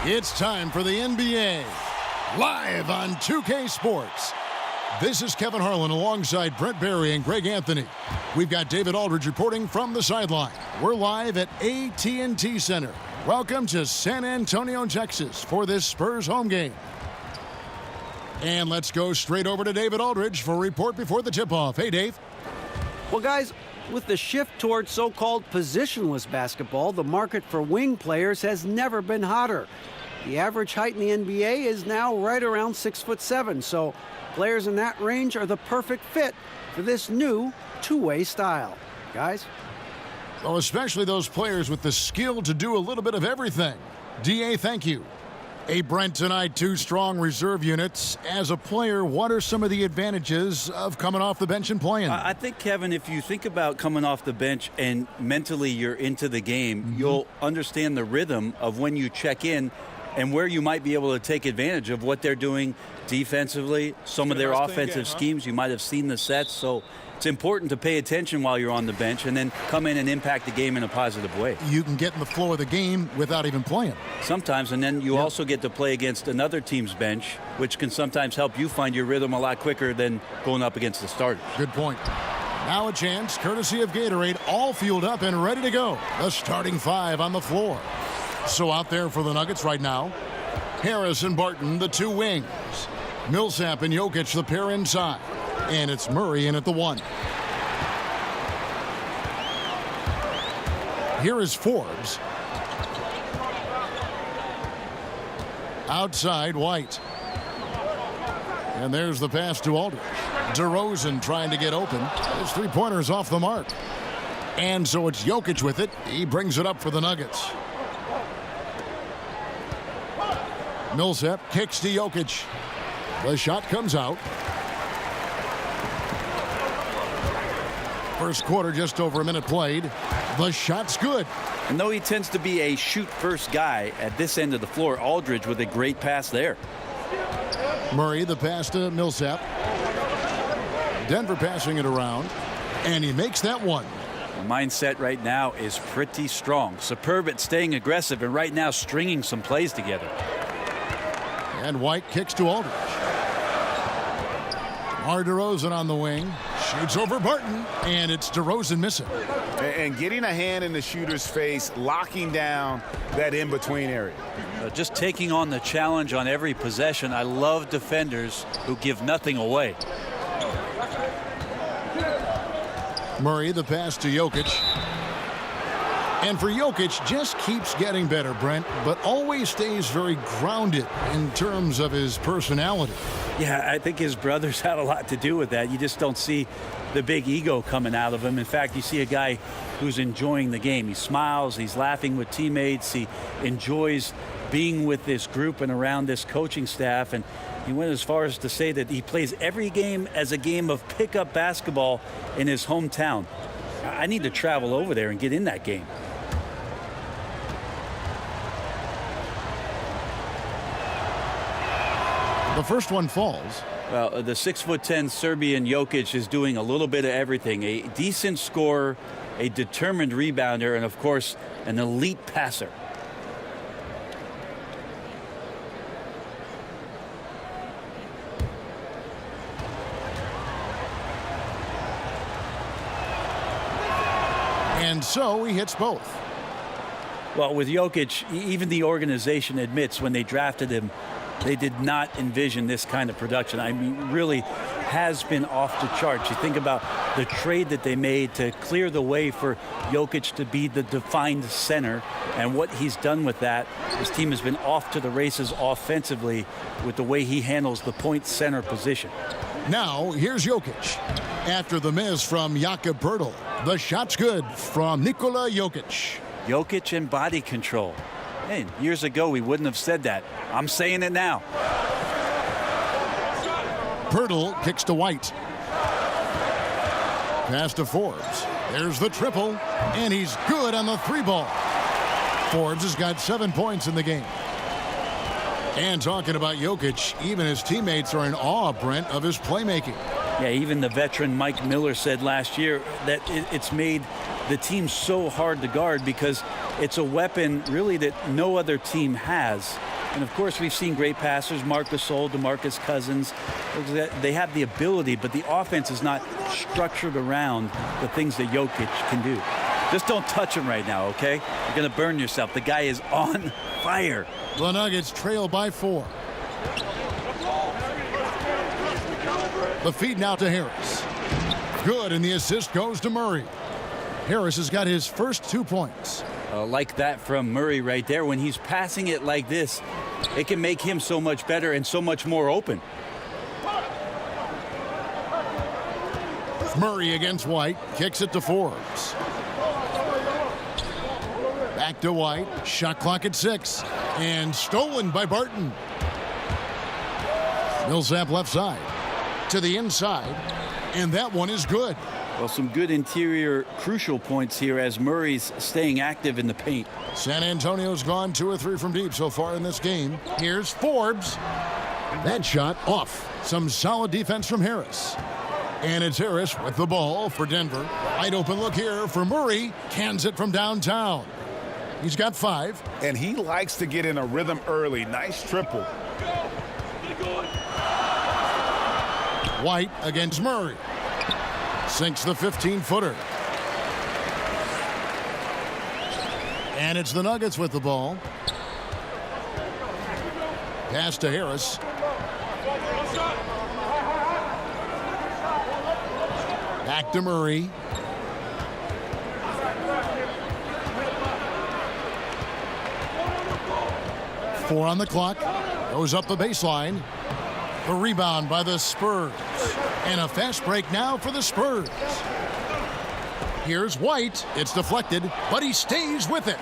It's time for the NBA, live on 2K Sports. This is Kevin Harlan alongside Brent Barry and Greg Anthony. We've got David Aldridge reporting from the sideline. We're live at AT&T Center. Welcome to San Antonio, Texas for this Spurs home game. And let's go straight over to David Aldridge for a report before the tip-off. Hey, Dave. Well, guys, with the shift towards so-called positionless basketball, the market for wing players has never been hotter. The average height in the NBA is now right around 6'7", so players in that range are the perfect fit for this new two-way style. Guys? Well, especially those players with the skill to do a little bit of everything. DA, thank you. Hey, Brent, tonight, two strong reserve units. As a player, what are some of the advantages of coming off the bench and playing? I think, Kevin, if you think about coming off the bench and mentally you're into the game, you'll understand the rhythm of when you check in and where you might be able to take advantage of what they're doing defensively, some of their offensive schemes. You might have seen the sets, so it's important to pay attention while you're on the bench and then come in and impact the game in a positive way. You can get in the flow of the game without even playing. Sometimes, and then you also get to play against another team's bench, which can sometimes help you find your rhythm a lot quicker than going up against the starters. Good point. Now a chance, courtesy of Gatorade, all fueled up and ready to go. The starting five on the floor. So out there for the Nuggets right now, Harris and Barton, the two wings. Millsap and Jokic, the pair inside. And it's Murray in at the one. Here is Forbes. Outside, White. And there's the pass to Aldridge. DeRozan trying to get open. His three-pointer's off the mark. And so it's Jokic with it. He brings it up for the Nuggets. Millsap kicks to Jokic. The shot comes out. First quarter, just over a minute played. The shot's good. And though he tends to be a shoot-first guy at this end of the floor, Aldridge with a great pass there. Murray, the pass to Millsap. Denver passing it around. And he makes that one. The mindset right now is pretty strong. Superb at staying aggressive and right now stringing some plays together. And White kicks to Aldridge. DeRozan on the wing. Shoots over Barton, and it's DeRozan missing. And getting a hand in the shooter's face, locking down that in-between area. Just taking on the challenge on every possession. I love defenders who give nothing away. Murray, the pass to Jokic. And for Jokic, just keeps getting better, Brent, but always stays very grounded in terms of his personality. Yeah, I think his brothers had a lot to do with that. You just don't see the big ego coming out of him. In fact, you see a guy who's enjoying the game. He smiles, he's laughing with teammates, he enjoys being with this group and around this coaching staff. And he went as far as to say that he plays every game as a game of pickup basketball in his hometown. I need to travel over there and get in that game. The first one falls. Well, the 6'10" Serbian Jokic is doing a little bit of everything. A decent scorer, a determined rebounder, and of course, an elite passer. And so he hits both. Well, with Jokic, even the organization admits when they drafted him, they did not envision this kind of production. I mean, really has been off the charts. You think about the trade that they made to clear the way for Jokic to be the defined center and what he's done with that. His team has been off to the races offensively with the way he handles the point center position. Now, here's Jokic. After the miss from Jakob Poeltl, the shot's good from Nikola Jokic. Jokic and body control. Hey, years ago, we wouldn't have said that. I'm saying it now. Poeltl kicks to White. Pass to Forbes. There's the triple, and he's good on the three ball. Forbes has got 7 points in the game. And talking about Jokic, even his teammates are in awe, Brent, of his playmaking. Yeah, even the veteran Mike Miller said last year that it's made the team's so hard to guard because it's a weapon really that no other team has. And of course, we've seen great passers, Marc Gasol, DeMarcus Cousins. They have the ability, but the offense is not structured around the things that Jokic can do. Just don't touch him right now, okay? You're going to burn yourself. The guy is on fire. The Nuggets trail by 4. The feed now to Harris. Good, and the assist goes to Murray. Harris has got his first 2 points. Like that from Murray right there. When he's passing it like this, it can make him so much better and so much more open. Murray against White, kicks it to Forbes. Back to White, shot clock at 6, and stolen by Barton. Millsap left side, to the inside, and that one is good. Well, some good interior crucial points here as Murray's staying active in the paint. San Antonio's gone 2 or 3 from deep so far in this game. Here's Forbes. That shot off. Some solid defense from Harris. And it's Harris with the ball for Denver. Wide open look here for Murray. Cans it from downtown. He's got 5. And he likes to get in a rhythm early. Nice triple. White against Murray. Sinks the 15-footer. And it's the Nuggets with the ball. Pass to Harris. Back to Murray. Four on the clock. Goes up the baseline. The rebound by the Spurs. And a fast break now for the Spurs. Here's White. It's deflected, but he stays with it.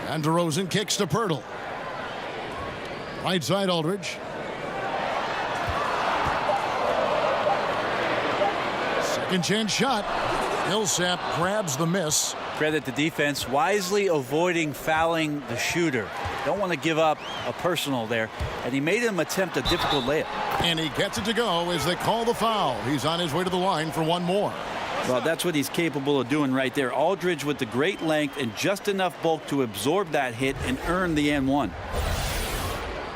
And DeRozan kicks to Pirtle. Right side Aldridge. Second chance shot. Millsap grabs the miss. Credit the defense, wisely avoiding fouling the shooter. Don't want to give up a personal there. And he made him attempt a difficult layup. And he gets it to go as they call the foul. He's on his way to the line for one more. Well, that's what he's capable of doing right there. Aldridge with the great length and just enough bulk to absorb that hit and earn the N1.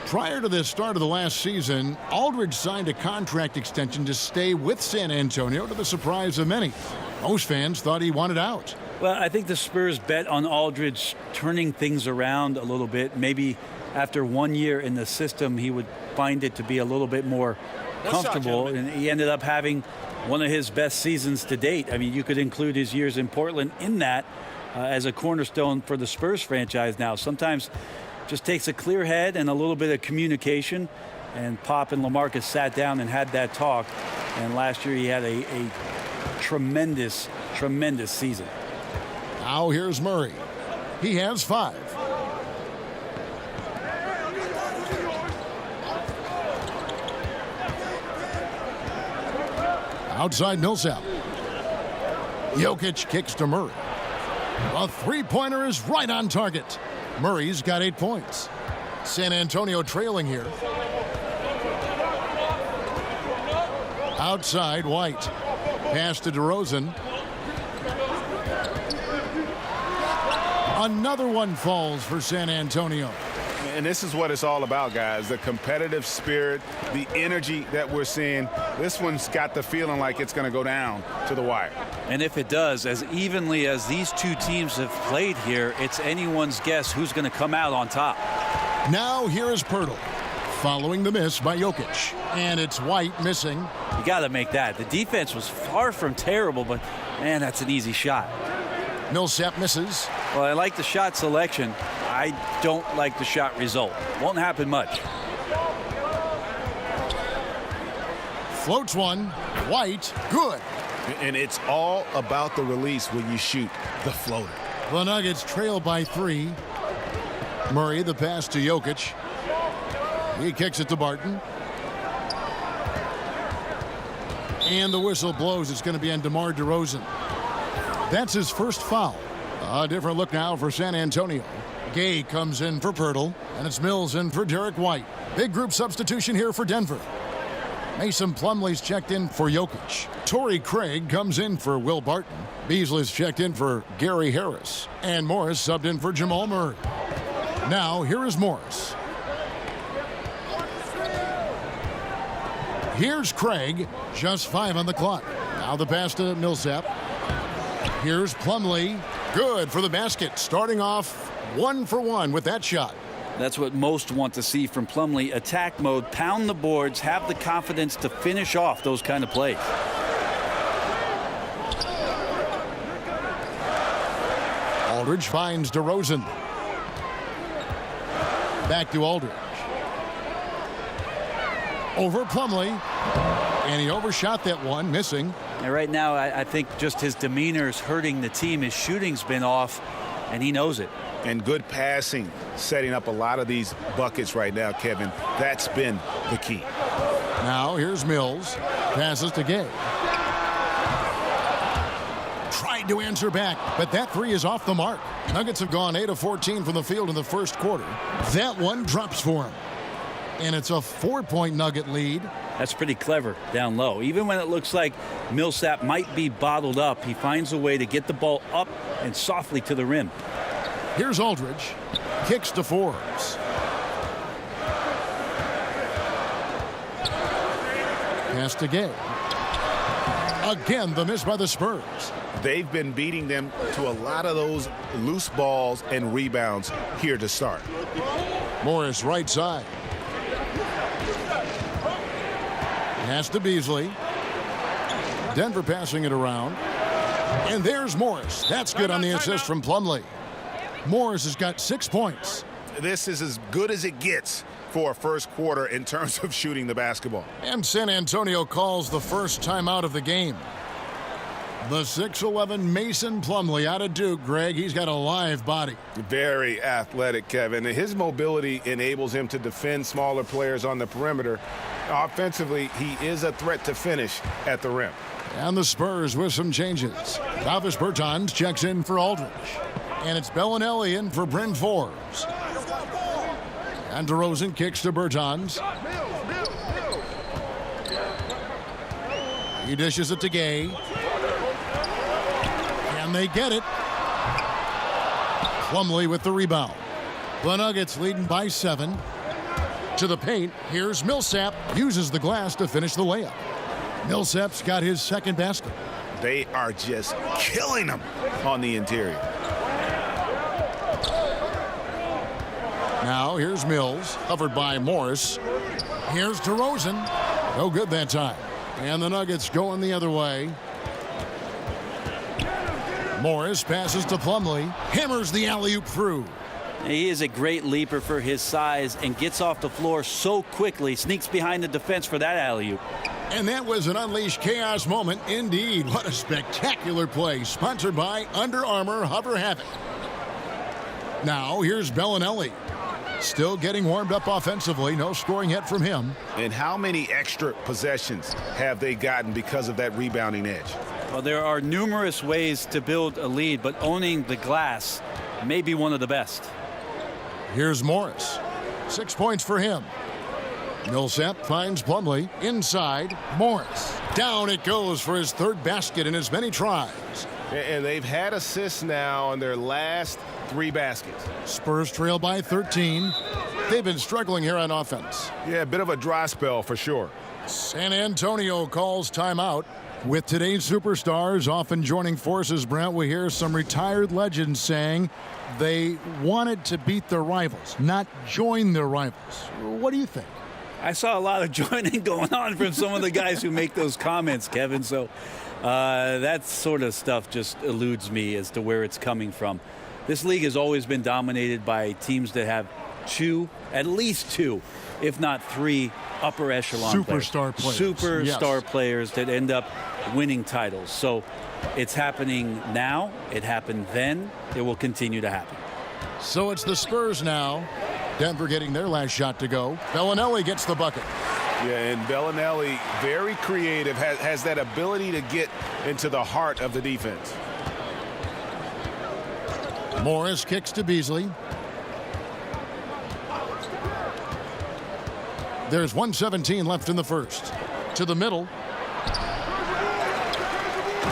Prior to the start of the last season, Aldridge signed a contract extension to stay with San Antonio, to the surprise of many. Most fans thought he wanted out. Well, I think the Spurs bet on Aldridge turning things around a little bit. Maybe after 1 year in the system, he would find it to be a little bit more comfortable. And he ended up having one of his best seasons to date. I mean, you could include his years in Portland in that as a cornerstone for the Spurs franchise now. Sometimes just takes a clear head and a little bit of communication. And Pop and LaMarcus sat down and had that talk. And last year he had a tremendous, tremendous season. Now here's Murray. He has 5. Outside Millsap. Jokic kicks to Murray. A three-pointer is right on target. Murray's got 8 points. San Antonio trailing here. Outside White. Pass to DeRozan. Another one falls for San Antonio. And this is what it's all about, guys. The competitive spirit, the energy that we're seeing. This one's got the feeling like it's going to go down to the wire. And if it does, as evenly as these two teams have played here, it's anyone's guess who's going to come out on top. Now here is Pirtle, following the miss by Jokic. And it's White missing. You got to make that. The defense was far from terrible, but, man, that's an easy shot. Millsap misses. Well, I like the shot selection. I don't like the shot result. Won't happen much. Floats one. White, good. And it's all about the release when you shoot the floater. The Nuggets trail by 3. Murray, the pass to Jokic. He kicks it to Barton. And the whistle blows. It's going to be on DeMar DeRozan. That's his first foul. A different look now for San Antonio. Gay comes in for Pirtle, and it's Mills in for Derek White. Big group substitution here for Denver. Mason Plumlee's checked in for Jokic. Torrey Craig comes in for Will Barton. Beasley's checked in for Gary Harris. And Morris subbed in for Jamal Murray. Now, here is Morris. Here's Craig. Just 5 on the clock. Now the pass to Millsap. Here's Plumlee. Good for the basket. Starting off 1 for 1 with that shot. That's what most want to see from Plumlee. Attack mode, pound the boards, have the confidence to finish off those kind of plays. Aldridge finds DeRozan. Back to Aldridge. Over Plumlee. And he overshot that one, missing. And right now, I think just his demeanor is hurting the team. His shooting's been off, and he knows it. And good passing, setting up a lot of these buckets right now, Kevin. That's been the key. Now here's Mills. Passes to Gay. Tried to answer back, but that three is off the mark. Nuggets have gone 8 of 14 from the field in the first quarter. That one drops for him. And it's a 4-point Nugget lead. That's pretty clever down low. Even when it looks like Millsap might be bottled up, he finds a way to get the ball up and softly to the rim. Here's Aldridge. Kicks to Forbes. Pass to Gay. Again, the miss by the Spurs. They've been beating them to a lot of those loose balls and rebounds here to start. Morris right side. Pass to Beasley. Denver passing it around. And there's Morris. That's good on the assist from Plumlee. Morris has got 6 points. This is as good as it gets for a first quarter in terms of shooting the basketball. And San Antonio calls the first timeout of the game. The 6'11" Mason Plumlee out of Duke, Greg. He's got a live body. Very athletic, Kevin. His mobility enables him to defend smaller players on the perimeter. Offensively, he is a threat to finish at the rim. And the Spurs with some changes. Davis Bertans checks in for Aldridge. And it's Bellinelli in for Bryn Forbes. And DeRozan kicks to Bertans. He dishes it to Gay. And they get it. Plumlee with the rebound. The Nuggets leading by 7. To the paint, here's Millsap. Uses the glass to finish the layup. Millsap's got his second basket. They are just killing them on the interior. Now here's Mills, covered by Morris. Here's DeRozan. No good that time. And the Nuggets going the other way. Morris passes to Plumlee. Hammers the alley-oop through. He is a great leaper for his size and gets off the floor so quickly. Sneaks behind the defense for that alley-oop. And that was an unleashed chaos moment indeed. What a spectacular play. Sponsored by Under Armour Hover Havoc. Now here's Bellinelli. Still getting warmed up offensively. No scoring yet from him. And how many extra possessions have they gotten because of that rebounding edge? Well, there are numerous ways to build a lead, but owning the glass may be one of the best. Here's Morris. 6 points for him. Millsap finds Plumlee inside. Morris. Down it goes for his third basket in as many tries. And they've had assists now on their last 3 baskets. Spurs trail by 13. They've been struggling here on offense. Yeah, a bit of a dry spell for sure. San Antonio calls timeout. With today's superstars often joining forces, Brent, we hear some retired legends saying they wanted to beat their rivals, not join their rivals. What do you think? I saw a lot of joining going on from some of the guys who make those comments, Kevin. So that sort of stuff just eludes me as to where it's coming from. This league has always been dominated by teams that have at least two, if not 3 upper echelon superstar players. Superstar players that end up winning titles. So it's happening now. It happened then. It will continue to happen. So it's the Spurs now. Denver getting their last shot to go. Bellinelli gets the bucket. Yeah, and Bellinelli, very creative, has that ability to get into the heart of the defense. Morris kicks to Beasley. There's 1:17 left in the first. To the middle.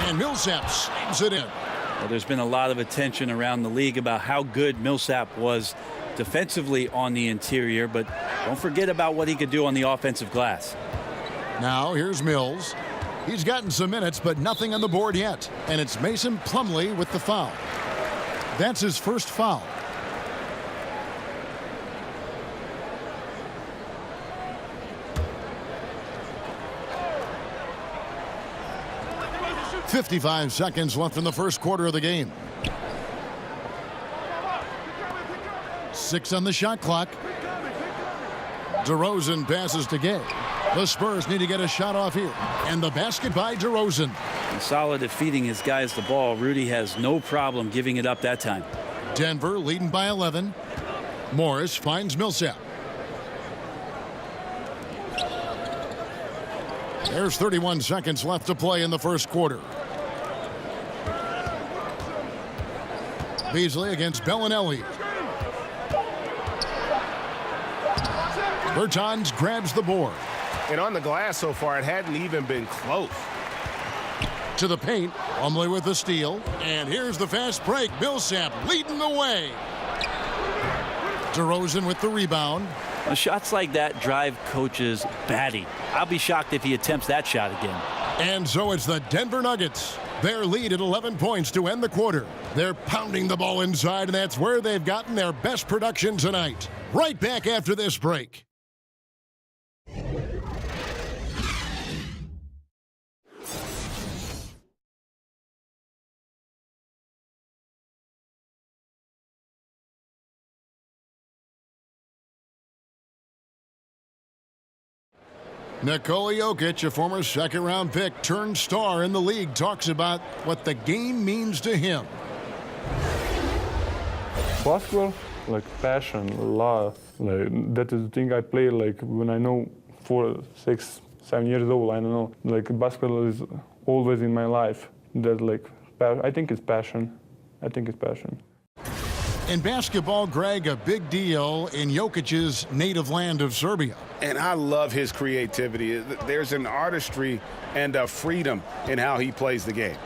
And Millsap slams it in. Well, there's been a lot of attention around the league about how good Millsap was defensively on the interior, but don't forget about what he could do on the offensive glass. Now here's Mills. He's gotten some minutes, but nothing on the board yet. And it's Mason Plumlee with the foul. That's his first foul. .55 seconds left in the first quarter of the game. 6 on the shot clock. DeRozan passes to Gay. The Spurs need to get a shot off here. And the basket by DeRozan. Solid at feeding his guys the ball. Rudy has no problem giving it up that time. Denver leading by 11. Morris finds Millsap. There's 31 seconds left to play in the first quarter. Beasley against Bellinelli. Bertans grabs the board. And on the glass so far, it hadn't even been close. To the paint. Plumlee with the steal. And here's the fast break. Millsap leading the way. DeRozan with the rebound. Well, shots like that drive coaches batty. I'll be shocked if he attempts that shot again. And so it's the Denver Nuggets. Their lead at 11 points to end the quarter. They're pounding the ball inside, and that's where they've gotten their best production tonight. Right back after this break. Nikola Jokic, a former second-round pick, turned star in the league, talks about what the game means to him. Basketball, like passion, love. Like that is the thing I play like when I know 4, 6, 7 years old. I don't know. Like basketball is always in my life. That like I think it's passion. I think it's passion. In basketball, Greg, a big deal in Jokic's native land of Serbia. And I love his creativity. There's an artistry and a freedom in how he plays the game.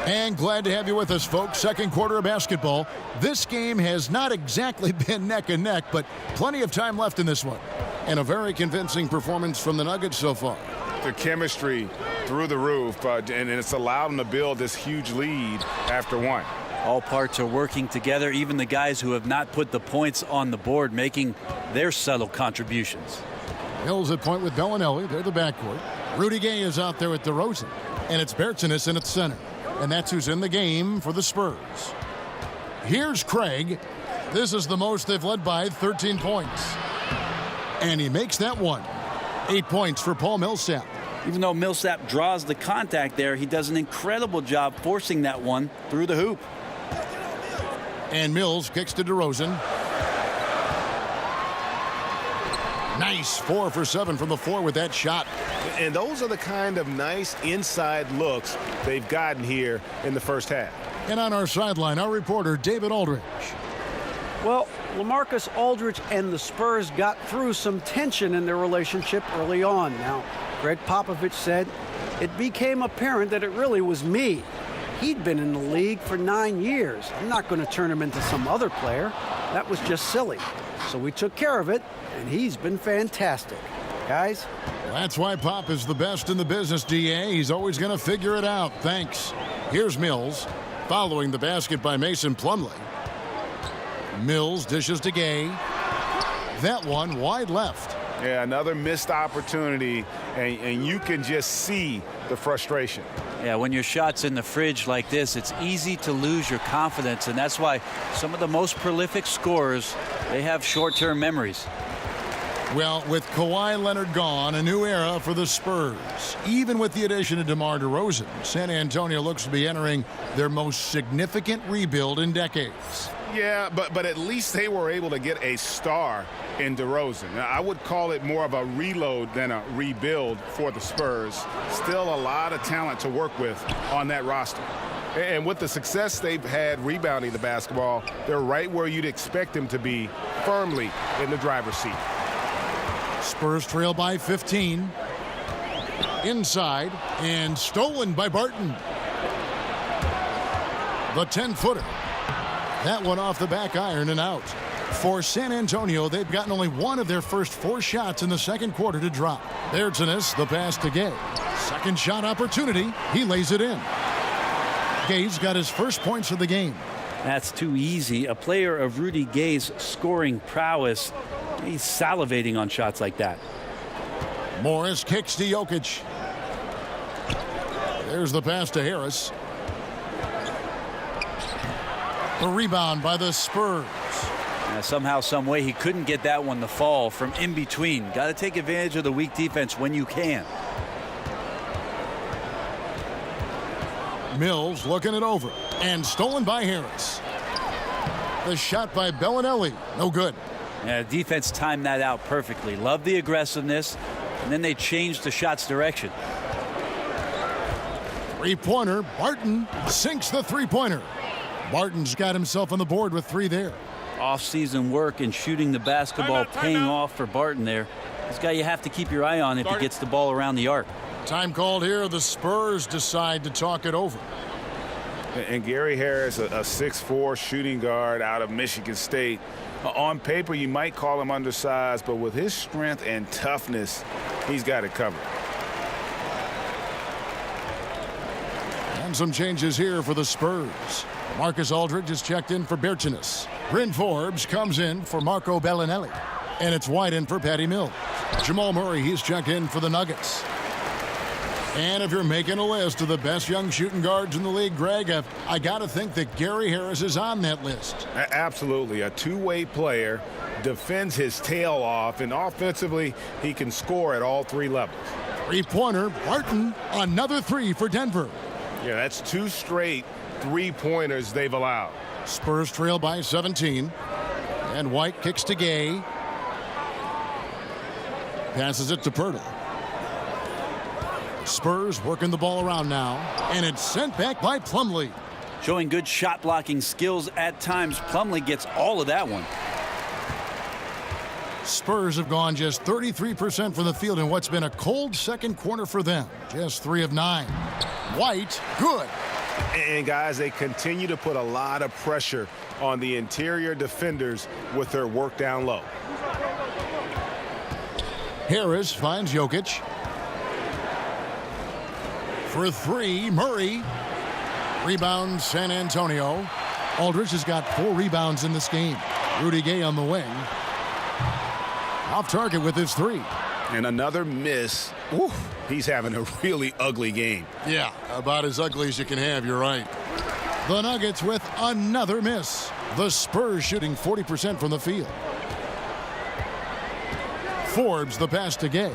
And glad to have you with us, folks. Second quarter of basketball. This game has not exactly been neck and neck, but plenty of time left in this one. And a very convincing performance from the Nuggets so far. The chemistry through the roof, and it's allowed them to build this huge lead after one. All parts are working together, even the guys who have not put the points on the board making their subtle contributions. Mills at point with Bellinelli. They're the backcourt. Rudy Gay is out there with DeRozan. And it's Bertans in at center. And that's who's in the game for the Spurs. Here's Craig. This is the most they've led by, 13 points. And he makes that one. 8 points for Paul Millsap. Even though Millsap draws the contact there, he does an incredible job forcing that one through the hoop. And Mills kicks to DeRozan. Nice 4 for 7 from the floor with that shot. And those are the kind of nice inside looks they've gotten here in the first half. And on our sideline, our reporter, David Aldridge. Well, LaMarcus Aldridge and the Spurs got through some tension in their relationship early on. Now, Greg Popovich said, it became apparent that it really was me. He'd been in the league for 9 years. I'm not going to turn him into some other player. That was just silly. So we took care of it, and he's been fantastic. Guys? Well, that's why Pop is the best in the business, DA. He's always going to figure it out. Thanks. Here's Mills, following the basket by Mason Plumlee. Mills dishes to Gay. That one wide left. Yeah, another missed opportunity, and you can just see the frustration. Yeah, when your shot's in the fridge like this, it's easy to lose your confidence, and that's why some of the most prolific scorers, they have short-term memories. Well, with Kawhi Leonard gone, a new era for the Spurs. Even with the addition of DeMar DeRozan, San Antonio looks to be entering their most significant rebuild in decades. Yeah, but at least they were able to get a star in DeRozan. Now, I would call it more of a reload than a rebuild for the Spurs. Still a lot of talent to work with on that roster. And with the success they've had rebounding the basketball, they're right where you'd expect them to be, firmly in the driver's seat. Spurs trail by 15. Inside and stolen by Barton. The 10-footer. That one off the back iron and out. For San Antonio, they've gotten only one of their first 4 shots in the second quarter to drop. Bertans, the pass to Gay. Second shot opportunity. He lays it in. Gay's got his first points of the game. That's too easy. A player of Rudy Gay's scoring prowess, he's salivating on shots like that. Morris kicks to Jokic. There's the pass to Harris. The rebound by the Spurs. Somehow, some way, he couldn't get that one to fall from in between. Got to take advantage of the weak defense when you can. Mills looking it over and stolen by Harris. The shot by Bellinelli, no good. Yeah, defense timed that out perfectly. Love the aggressiveness, and then they changed the shot's direction. Three-pointer, Barton sinks the three-pointer. Barton's got himself on the board with 3 there. Off-season work and shooting the basketball paying off for Barton there. This guy you have to keep your eye on if he gets the ball around the arc. Time called here. The Spurs decide to talk it over. And Gary Harris, a 6'4" shooting guard out of Michigan State. On paper, you might call him undersized, but with his strength and toughness, he's got it covered. And some changes here for the Spurs. Marcus Aldridge is checked in for Bertans. Bryn Forbes comes in for Marco Bellinelli. And it's White in for Patty Mills. Jamal Murray, he's checked in for the Nuggets. And if you're making a list of the best young shooting guards in the league, Greg, I got to think that Gary Harris is on that list. Absolutely. A two-way player, defends his tail off, and offensively, he can score at all 3 levels. Three-pointer, Barton, another 3 for Denver. Yeah, that's 2 straight three-pointers they've allowed. Spurs trail by 17. And White kicks to Gay. Passes it to Pirtle. Spurs working the ball around now. And it's sent back by Plumlee. Showing good shot blocking skills at times. Plumlee gets all of that one. Spurs have gone just 33% from the field in what's been a cold second quarter for them. Just 3 of 9. White, good. And guys, they continue to put a lot of pressure on the interior defenders with their work down low. Harris finds Jokic. For 3, Murray. Rebound, San Antonio. Aldridge has got 4 rebounds in this game. Rudy Gay on the wing. Off target with his 3. And another miss. Ooh, he's having a really ugly game. Yeah, about as ugly as you can have, you're right. The Nuggets with another miss. The Spurs shooting 40% from the field. Forbes the pass to Gay.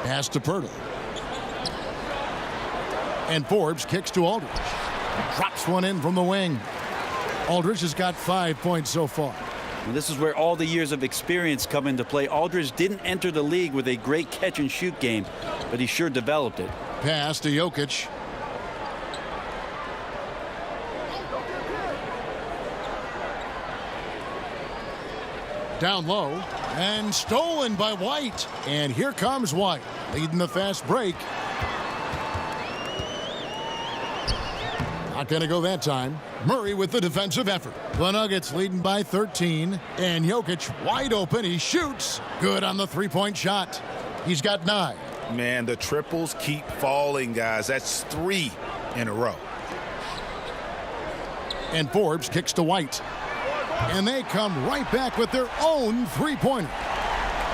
Pass to Pirtle. And Forbes kicks to Aldridge. Drops one in from the wing. Aldridge has got 5 points so far. And this is where all the years of experience come into play. Aldridge didn't enter the league with a great catch-and-shoot game, but he sure developed it. Pass to Jokic. Down low and stolen by White. And here comes White leading the fast break. Not going to go that time. Murray with the defensive effort. The Nuggets leading by 13. And Jokic wide open. He shoots. Good on the three-point shot. He's got 9. Man, the triples keep falling, guys. That's 3 in a row. And Forbes kicks to White. And they come right back with their own three-pointer.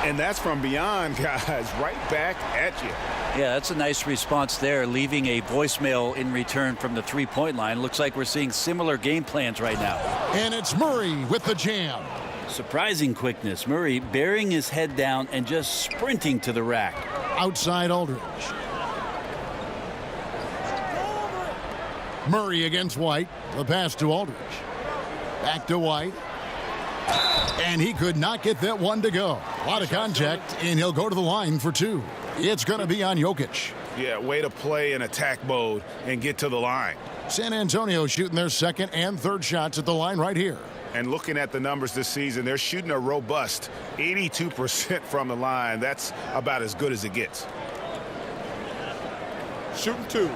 And that's from beyond, guys. Right back at you. Yeah, that's a nice response there, leaving a voicemail in return from the three-point line. Looks like we're seeing similar game plans right now. And it's Murray with the jam. Surprising quickness. Murray burying his head down and just sprinting to the rack. Outside Aldridge. Murray against White. The pass to Aldridge. Back to White. And he could not get that one to go. A lot of contact, and he'll go to the line for 2. It's going to be on Jokic. Yeah, way to play in attack mode and get to the line. San Antonio shooting their second and third shots at the line right here. And looking at the numbers this season, they're shooting a robust 82% from the line. That's about as good as it gets. Shooting 2.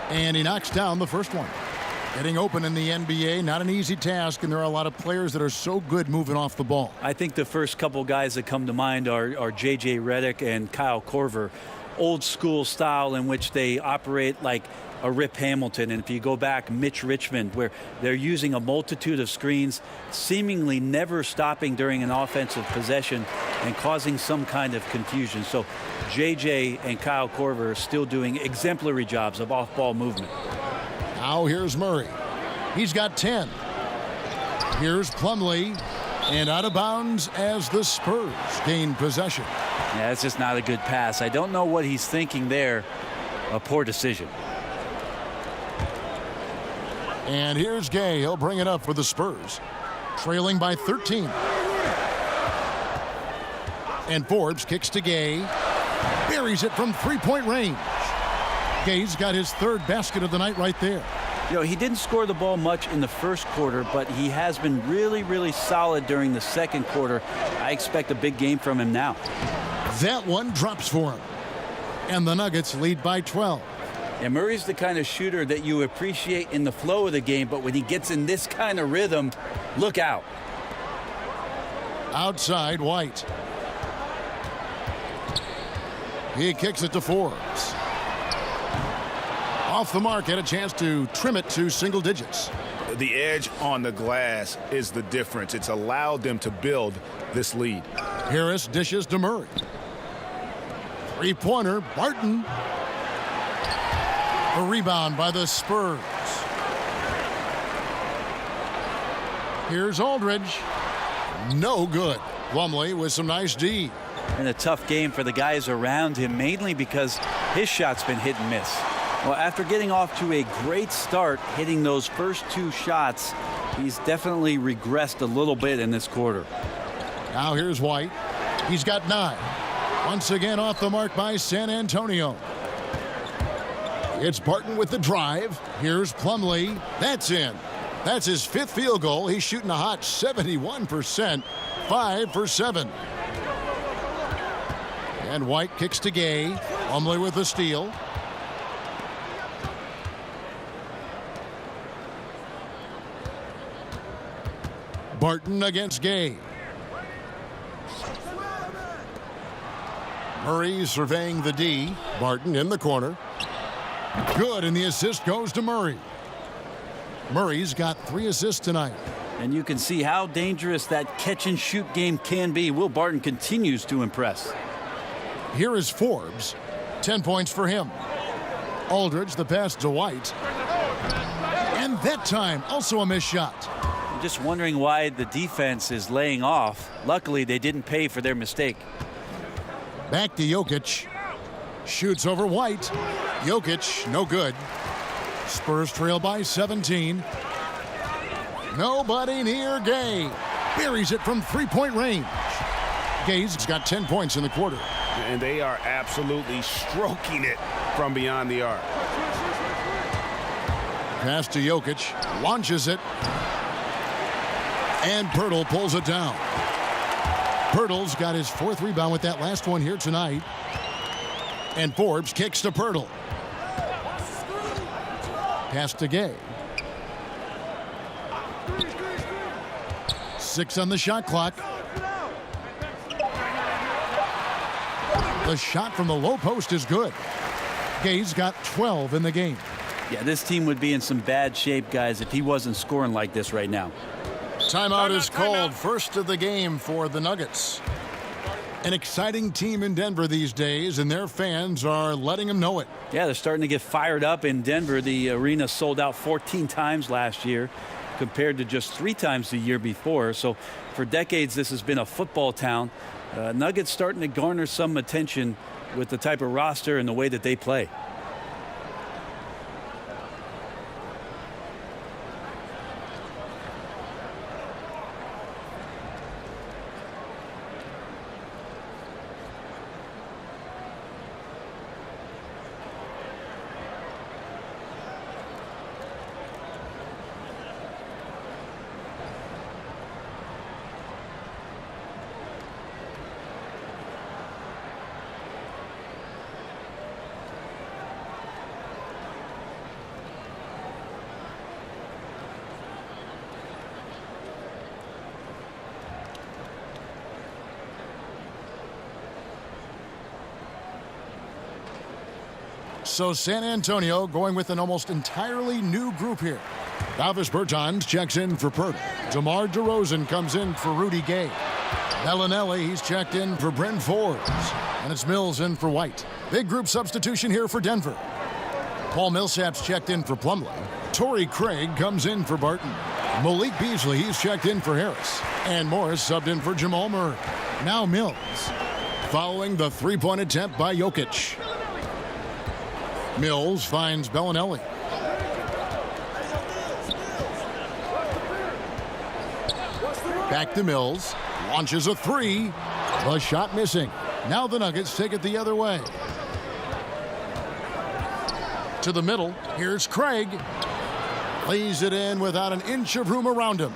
And he knocks down the first one. Getting open in the NBA, not an easy task, and there are a lot of players that are so good moving off the ball. I think the first couple guys that come to mind are J.J. Redick and Kyle Korver. Old school style in which they operate like a Rip Hamilton. And if you go back, Mitch Richmond, where they're using a multitude of screens, seemingly never stopping during an offensive possession and causing some kind of confusion. So J.J. and Kyle Korver are still doing exemplary jobs of off-ball movement. Now here's Murray. He's got 10. Here's Plumlee. And out of bounds as the Spurs gain possession. Yeah, it's just not a good pass. I don't know what he's thinking there. A poor decision. And here's Gay. He'll bring it up for the Spurs. Trailing by 13. And Forbes kicks to Gay. Buries it from three-point range. Gay's got his third basket of the night right there. You know, he didn't score the ball much in the first quarter, but he has been really, really solid during the second quarter. I expect a big game from him now. That one drops for him. And the Nuggets lead by 12. And Murray's the kind of shooter that you appreciate in the flow of the game, but when he gets in this kind of rhythm, look out. Outside, White. He kicks it to Forbes. Off the mark, had a chance to trim it to single digits. The edge on the glass is the difference. It's allowed them to build this lead. Harris dishes to Murray. Three-pointer, Barton. A rebound by the Spurs. Here's Aldridge. No good. Plumlee with some nice D. And a tough game for the guys around him, mainly because his shot's been hit and miss. Well, after getting off to a great start, hitting those first two shots, he's definitely regressed a little bit in this quarter. Now here's White. He's got 9. Once again off the mark by San Antonio. It's Barton with the drive. Here's Plumlee. That's in. That's his 5th field goal. He's shooting a hot 71%. 5 for 7. And White kicks to Gay. Plumlee with the steal. Barton against Gay. Murray surveying the D. Barton in the corner. Good, and the assist goes to Murray. Murray's got 3 assists tonight. And you can see how dangerous that catch-and-shoot game can be. Will Barton continues to impress. Here is Forbes. 10 points for him. Aldridge, the pass to White. And that time, also a missed shot. I'm just wondering why the defense is laying off. Luckily, they didn't pay for their mistake. Back to Jokic. Shoots over White. Jokic, no good. Spurs trail by 17. Nobody near Gay. Buries it from three-point range. Gay's got 10 points in the quarter. And they are absolutely stroking it from beyond the arc. Pass to Jokic. Launches it. And Pirtle pulls it down. Pirtle's got his 4th rebound with that last one here tonight. And Forbes kicks to Pirtle. Pass to Gay. 6 on the shot clock. The shot from the low post is good. Gay's got 12 in the game. Yeah, this team would be in some bad shape, guys, if he wasn't scoring like this right now. Timeout is called. First of the game for the Nuggets. An exciting team in Denver these days, and their fans are letting them know it. Yeah, they're starting to get fired up in Denver. The arena sold out 14 times last year compared to just 3 times the year before. So for decades, this has been a football town. Nuggets starting to garner some attention with the type of roster and the way that they play. So San Antonio going with an almost entirely new group here. Davis Bertans checks in for Purtle. DeMar DeRozan comes in for Rudy Gay. Bellinelli, he's checked in for Bryn Forbes. And it's Mills in for White. Big group substitution here for Denver. Paul Millsap's checked in for Plumlee. Torrey Craig comes in for Barton. Malik Beasley, he's checked in for Harris. And Morris subbed in for Jamal Murray. Now Mills. Following the three-point attempt by Jokic. Mills finds Bellinelli. Back to Mills. Launches a three. The shot missing. Now the Nuggets take it the other way. To the middle. Here's Craig. Lays it in without an inch of room around him.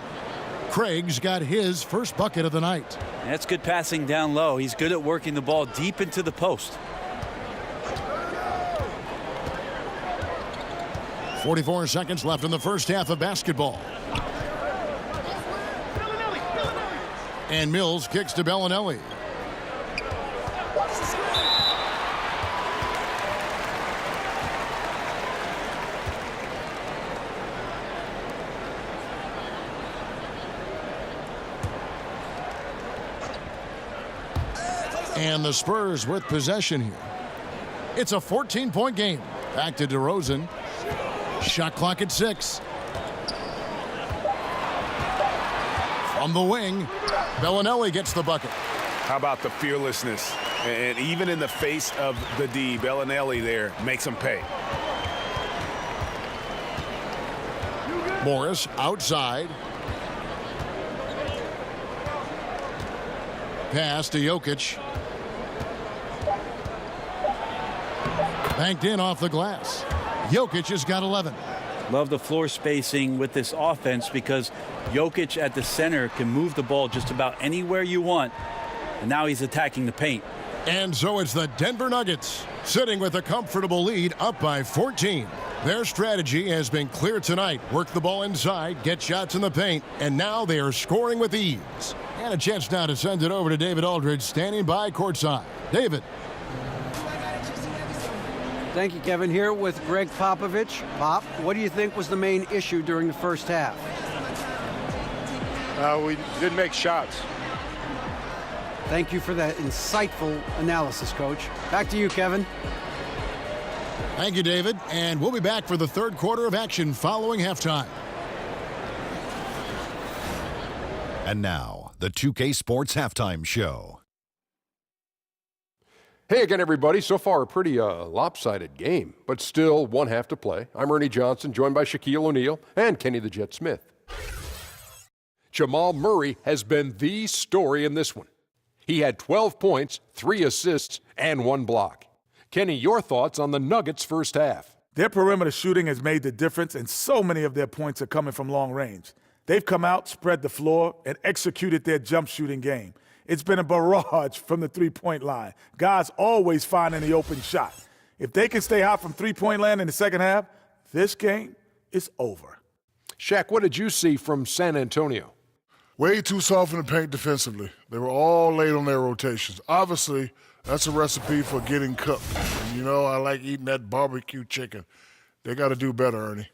Craig's got his first bucket of the night. That's good passing down low. He's good at working the ball deep into the post. 44 seconds left in the first half of basketball. And Mills kicks to Bellinelli. And the Spurs with possession here. It's a 14-point game. Back to DeRozan. Shot clock at 6. From the wing, Bellinelli gets the bucket. How about the fearlessness? And even in the face of the D, Bellinelli there makes him pay. Morris outside. Pass to Jokic. Banked in off the glass. Jokic has got 11. Love the floor spacing with this offense because Jokic at the center can move the ball just about anywhere you want. And now he's attacking the paint. And so it's the Denver Nuggets sitting with a comfortable lead up by 14. Their strategy has been clear tonight. Work the ball inside, get shots in the paint, and now they are scoring with ease. And a chance now to send it over to David Aldridge standing by courtside. David. Thank you, Kevin. Here with Greg Popovich. Pop, what do you think was the main issue during the first half? We didn't make shots. Thank you for that insightful analysis, Coach. Back to you, Kevin. Thank you, David. And we'll be back for the third quarter of action following halftime. And now, the 2K Sports Halftime Show. Hey again, everybody. So far, a pretty lopsided game, but still one half to play. I'm Ernie Johnson, joined by Shaquille O'Neal and Kenny the Jet Smith. Jamal Murray has been the story in this one. He had 12 points, 3 assists, and 1 block. Kenny, your thoughts on the Nuggets' first half? Their perimeter shooting has made the difference, and so many of their points are coming from long range. They've come out, spread the floor, and executed their jump shooting game. It's been a barrage from the three-point line. Guys always finding the open shot. If they can stay hot from three-point land in the second half, this game is over. Shaq, what did you see from San Antonio? Way too soft in the paint defensively. They were all late on their rotations. Obviously, that's a recipe for getting cooked. And you know, I like eating that barbecue chicken. They got to do better, Ernie.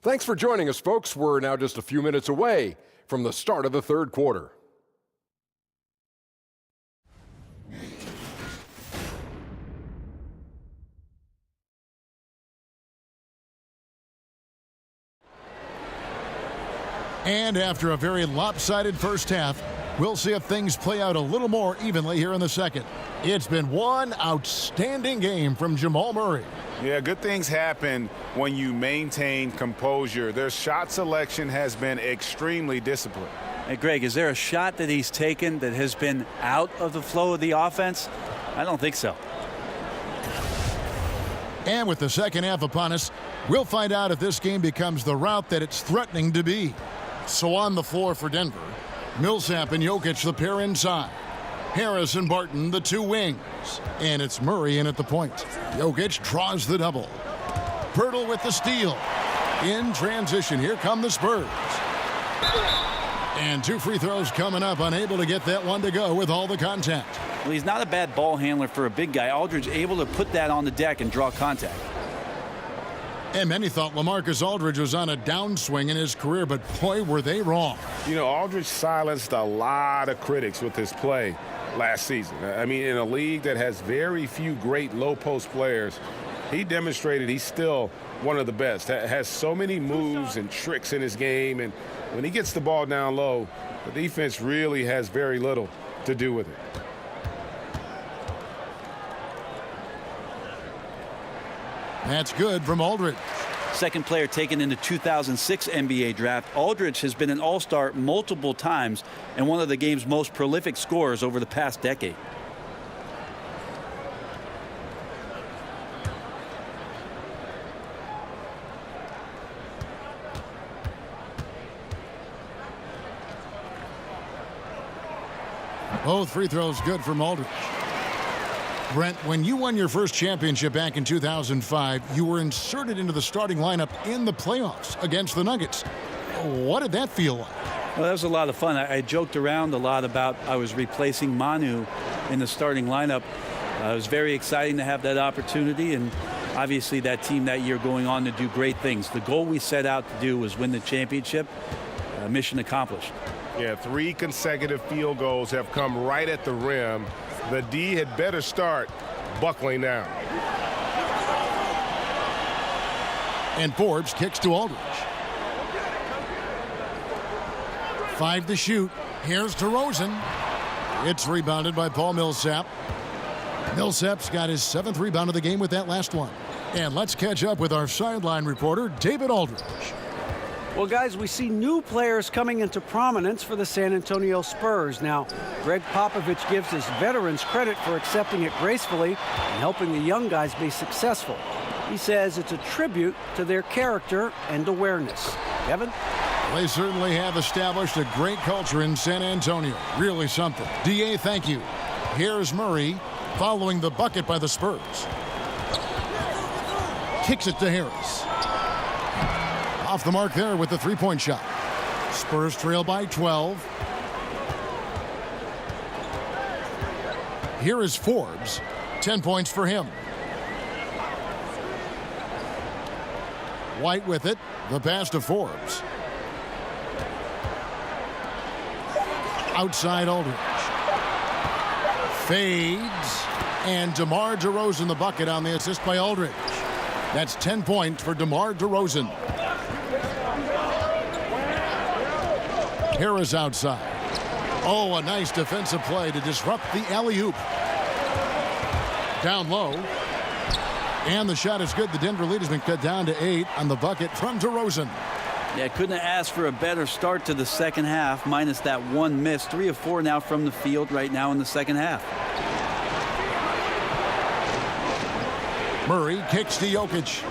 Thanks for joining us, folks. We're now just a few minutes away from the start of the third quarter. And after a very lopsided first half, we'll see if things play out a little more evenly here in the second. It's been one outstanding game from Jamal Murray. Yeah, good things happen when you maintain composure. Their shot selection has been extremely disciplined. Hey, Greg, is there a shot that he's taken that has been out of the flow of the offense? I don't think so. And with the second half upon us, we'll find out if this game becomes the route that it's threatening to be. So on the floor for Denver, Millsap and Jokic the pair inside. Harris and Barton the two wings. And it's Murray in at the point. Jokic draws the double. Purtle with the steal. In transition, here come the Spurs. And 2 free throws coming up, unable to get that one to go with all the contact. Well, he's not a bad ball handler for a big guy. Aldridge able to put that on the deck and draw contact. And many thought LaMarcus Aldridge was on a downswing in his career, but boy, were they wrong. You know, Aldridge silenced a lot of critics with his play last season. I mean, in a league that has very few great low-post players, he demonstrated he's still one of the best. Has so many moves and tricks in his game, and when he gets the ball down low, the defense really has very little to do with it. That's good from Aldridge. Second player taken in the 2006 NBA draft, Aldridge has been an all-star multiple times and one of the game's most prolific scorers over the past decade. Both free throws good from Aldridge. Brent, when you won your first championship back in 2005, you were inserted into the starting lineup in the playoffs against the Nuggets. What did that feel like? Well, that was a lot of fun. I joked around a lot about I was replacing Manu in the starting lineup. It was very exciting to have that opportunity, and obviously that team that year going on to do great things. The goal we set out to do was win the championship. Mission accomplished. Yeah, 3 consecutive field goals have come right at the rim. The D had better start buckling down. And Forbes kicks to Aldridge. 5 to shoot. Here's DeRozan. It's rebounded by Paul Millsap. Millsap's got his 7th rebound of the game with that last one. And let's catch up with our sideline reporter, David Aldridge. Well, guys, we see new players coming into prominence for the San Antonio Spurs. Now, Greg Popovich gives his veterans credit for accepting it gracefully and helping the young guys be successful. He says it's a tribute to their character and awareness. Kevin? They certainly have established a great culture in San Antonio. Really something. DA, thank you. Here's Murray following the bucket by the Spurs. Kicks it to Harris. Off the mark there with the three-point shot. Spurs trail by 12. Here is Forbes. 10 points for him. White with it. The pass to Forbes. Outside Aldridge. Fades. And DeMar DeRozan the bucket on the assist by Aldridge. That's 10 points for DeMar DeRozan. Harris outside. Oh, a nice defensive play to disrupt the alley-oop. Down low. And the shot is good. The Denver lead has been cut down to 8 on the bucket from DeRozan. Yeah, couldn't have asked for a better start to the second half, minus that one miss. 3 of 4 now from the field right now in the second half. Murray kicks to Jokic.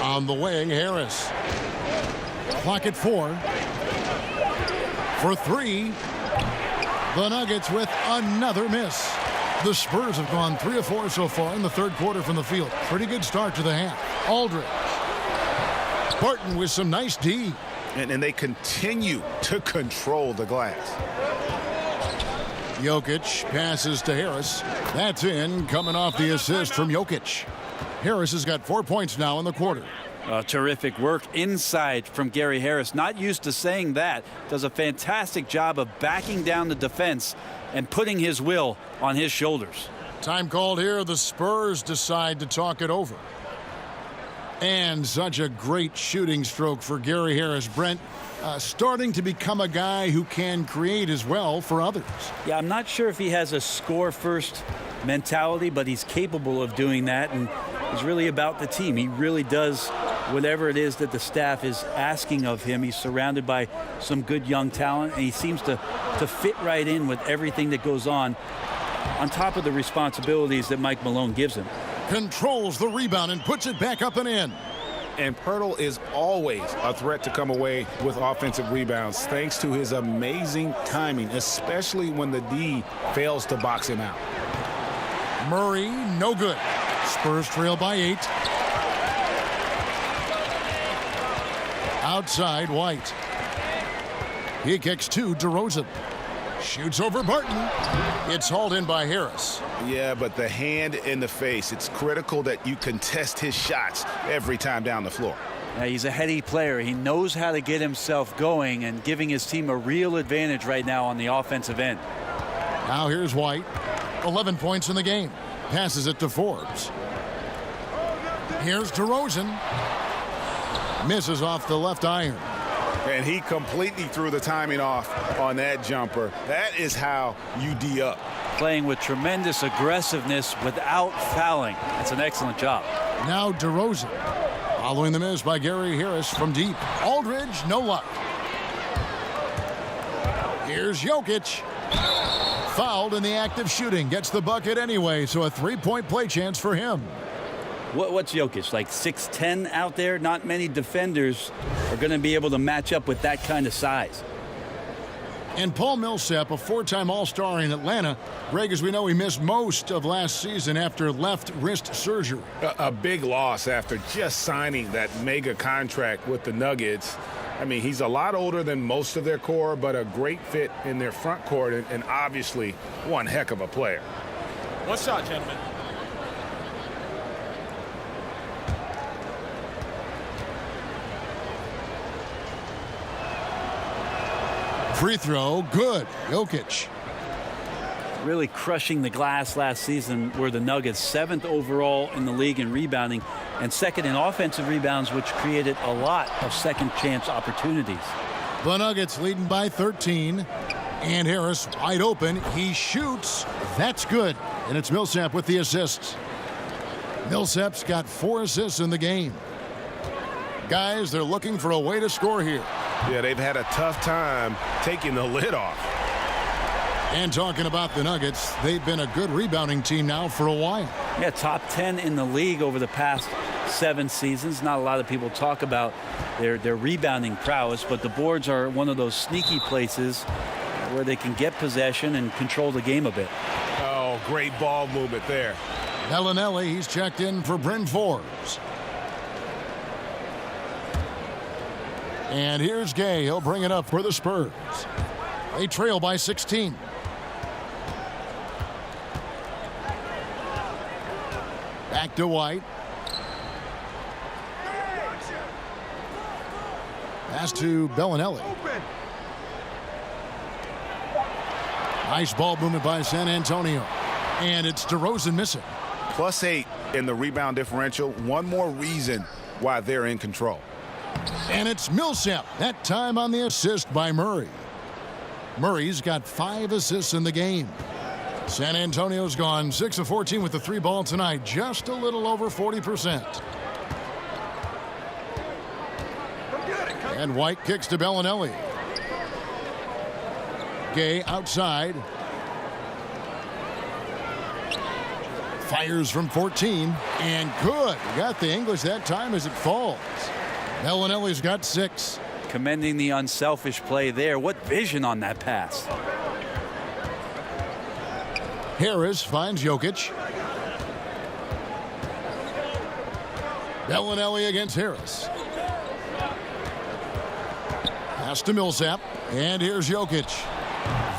On the wing, Harris. Clock at 4. For 3. The Nuggets with another miss. The Spurs have gone 3 of 4 so far in the third quarter from the field. Pretty good start to the half. Aldridge. Barton with some nice D. And they continue to control the glass. Jokic passes to Harris. That's in, coming off the assist from Jokic. Harris has got 4 points now in the quarter. Terrific work inside from Gary Harris. Not used to saying that. Does a fantastic job of backing down the defense and putting his will on his shoulders. Time called here. The Spurs decide to talk it over. And such a great shooting stroke for Gary Harris. Brent, starting to become a guy who can create as well for others. Yeah, I'm not sure if he has a score-first mentality, but he's capable of doing that, and it's really about the team. He really does whatever it is that the staff is asking of him. He's surrounded by some good young talent, and he seems to fit right in with everything that goes on top of the responsibilities that Mike Malone gives him. Controls the rebound and puts it back up and in. And Pirtle is always a threat to come away with offensive rebounds thanks to his amazing timing, especially when the D fails to box him out. Murray, no good. Spurs trail by 8. Outside, White. He kicks to DeRozan. Shoots over Barton. It's hauled in by Harris. Yeah, but the hand in the face, it's critical that you contest his shots every time down the floor. Yeah, he's a heady player. He knows how to get himself going and giving his team a real advantage right now on the offensive end. Now here's White. 11 points in the game. Passes it to Forbes. Here's DeRozan. Misses off the left iron. And he completely threw the timing off on that jumper. That is how you D up. Playing with tremendous aggressiveness without fouling. That's an excellent job. Now DeRozan. Following the miss by Gary Harris from deep. Aldridge, no luck. Here's Jokic. Fouled in the act of shooting. Gets the bucket anyway, so a three-point play chance for him. What's Jokic, like 6'10" out there? Not many defenders are going to be able to match up with that kind of size. And Paul Millsap, a four-time All-Star in Atlanta. Greg, as we know, he missed most of last season after left wrist surgery. A big loss after just signing that mega contract with the Nuggets. I mean, he's a lot older than most of their core, but a great fit in their front court and obviously one heck of a player. One shot, gentlemen. Free throw, good. Jokic. Really crushing the glass last season were the Nuggets, 7th overall in the league in rebounding and 2nd in offensive rebounds, which created a lot of second chance opportunities. The Nuggets leading by 13. And Harris wide open. He shoots. That's good. And it's Millsap with the assists. Millsap's got 4 assists in the game. Guys, they're looking for a way to score here. Yeah, they've had a tough time taking the lid off. And talking about the Nuggets, they've been a good rebounding team now for a while. Yeah, top 10 in the league over the past 7 seasons. Not a lot of people talk about their rebounding prowess, but the boards are one of those sneaky places where they can get possession and control the game a bit. Oh, great ball movement there. Bellinelli, he's checked in for Bryn Forbes. And here's Gay. He'll bring it up for the Spurs. They trail by 16. Back to White. Pass to Bellinelli. Nice ball movement by San Antonio. And it's DeRozan missing. +8 in the rebound differential. One more reason why they're in control. And it's Millsap, that time on the assist by Murray. Murray's got 5 assists in the game. San Antonio's gone 6 of 14 with the 3 ball tonight, just a little over 40%. And White kicks to Bellinelli. Gay outside. Fires from 14, and good. Got the English that time as it falls. Bellinelli's got 6. Commending the unselfish play there. What vision on that pass. Harris finds Jokic. Bellinelli against Harris. Pass to Millsap, and here's Jokic.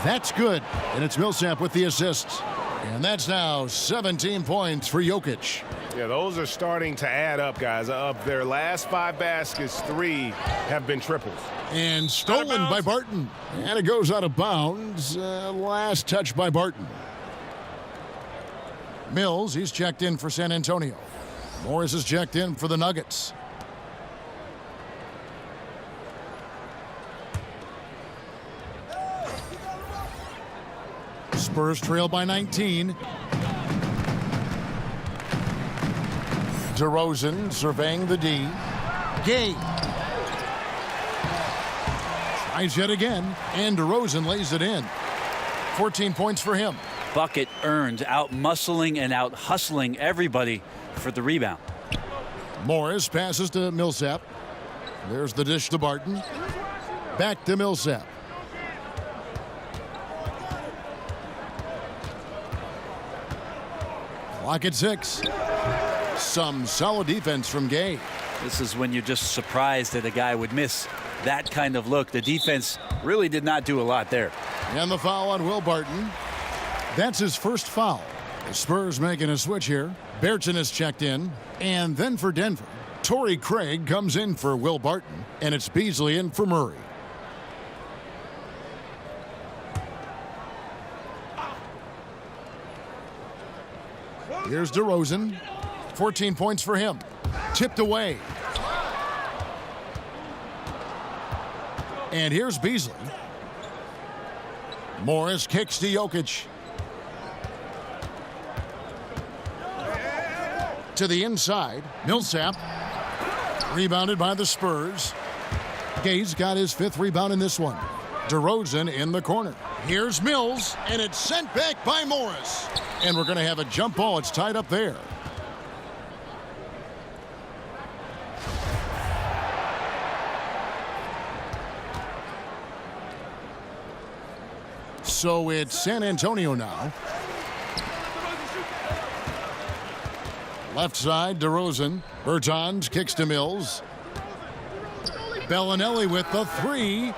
That's good, and it's Millsap with the assists. And that's now 17 points for Jokic. Yeah, those are starting to add up, guys. Of their last 5 baskets, 3 have been triples. And stolen by Barton. And it goes out of bounds. Last touch by Barton. Mills, he's checked in for San Antonio. Morris is checked in for the Nuggets. Spurs trail by 19. DeRozan surveying the D. Gay. Tries yet again, and DeRozan lays it in. 14 points for him. Bucket earned, out muscling and out hustling everybody for the rebound. Morris passes to Millsap. There's the dish to Barton. Back to Millsap. Clock at 6. Some solid defense from Gay. This is when you're just surprised that a guy would miss that kind of look. The defense really did not do a lot there. And the foul on Will Barton. That's his first foul. The Spurs making a switch here. Bertson is checked in. And then for Denver, Torrey Craig comes in for Will Barton. And it's Beasley in for Murray. Here's DeRozan. 14 points for him. Tipped away. And here's Beasley. Morris kicks to Jokic. To the inside. Millsap. Rebounded by the Spurs. Gay's got his 5th rebound in this one. DeRozan in the corner. Here's Mills, and it's sent back by Morris. And we're going to have a jump ball. It's tied up there. So it's San Antonio now. Left side, DeRozan. Bertans kicks to Mills. Bellinelli with the 3.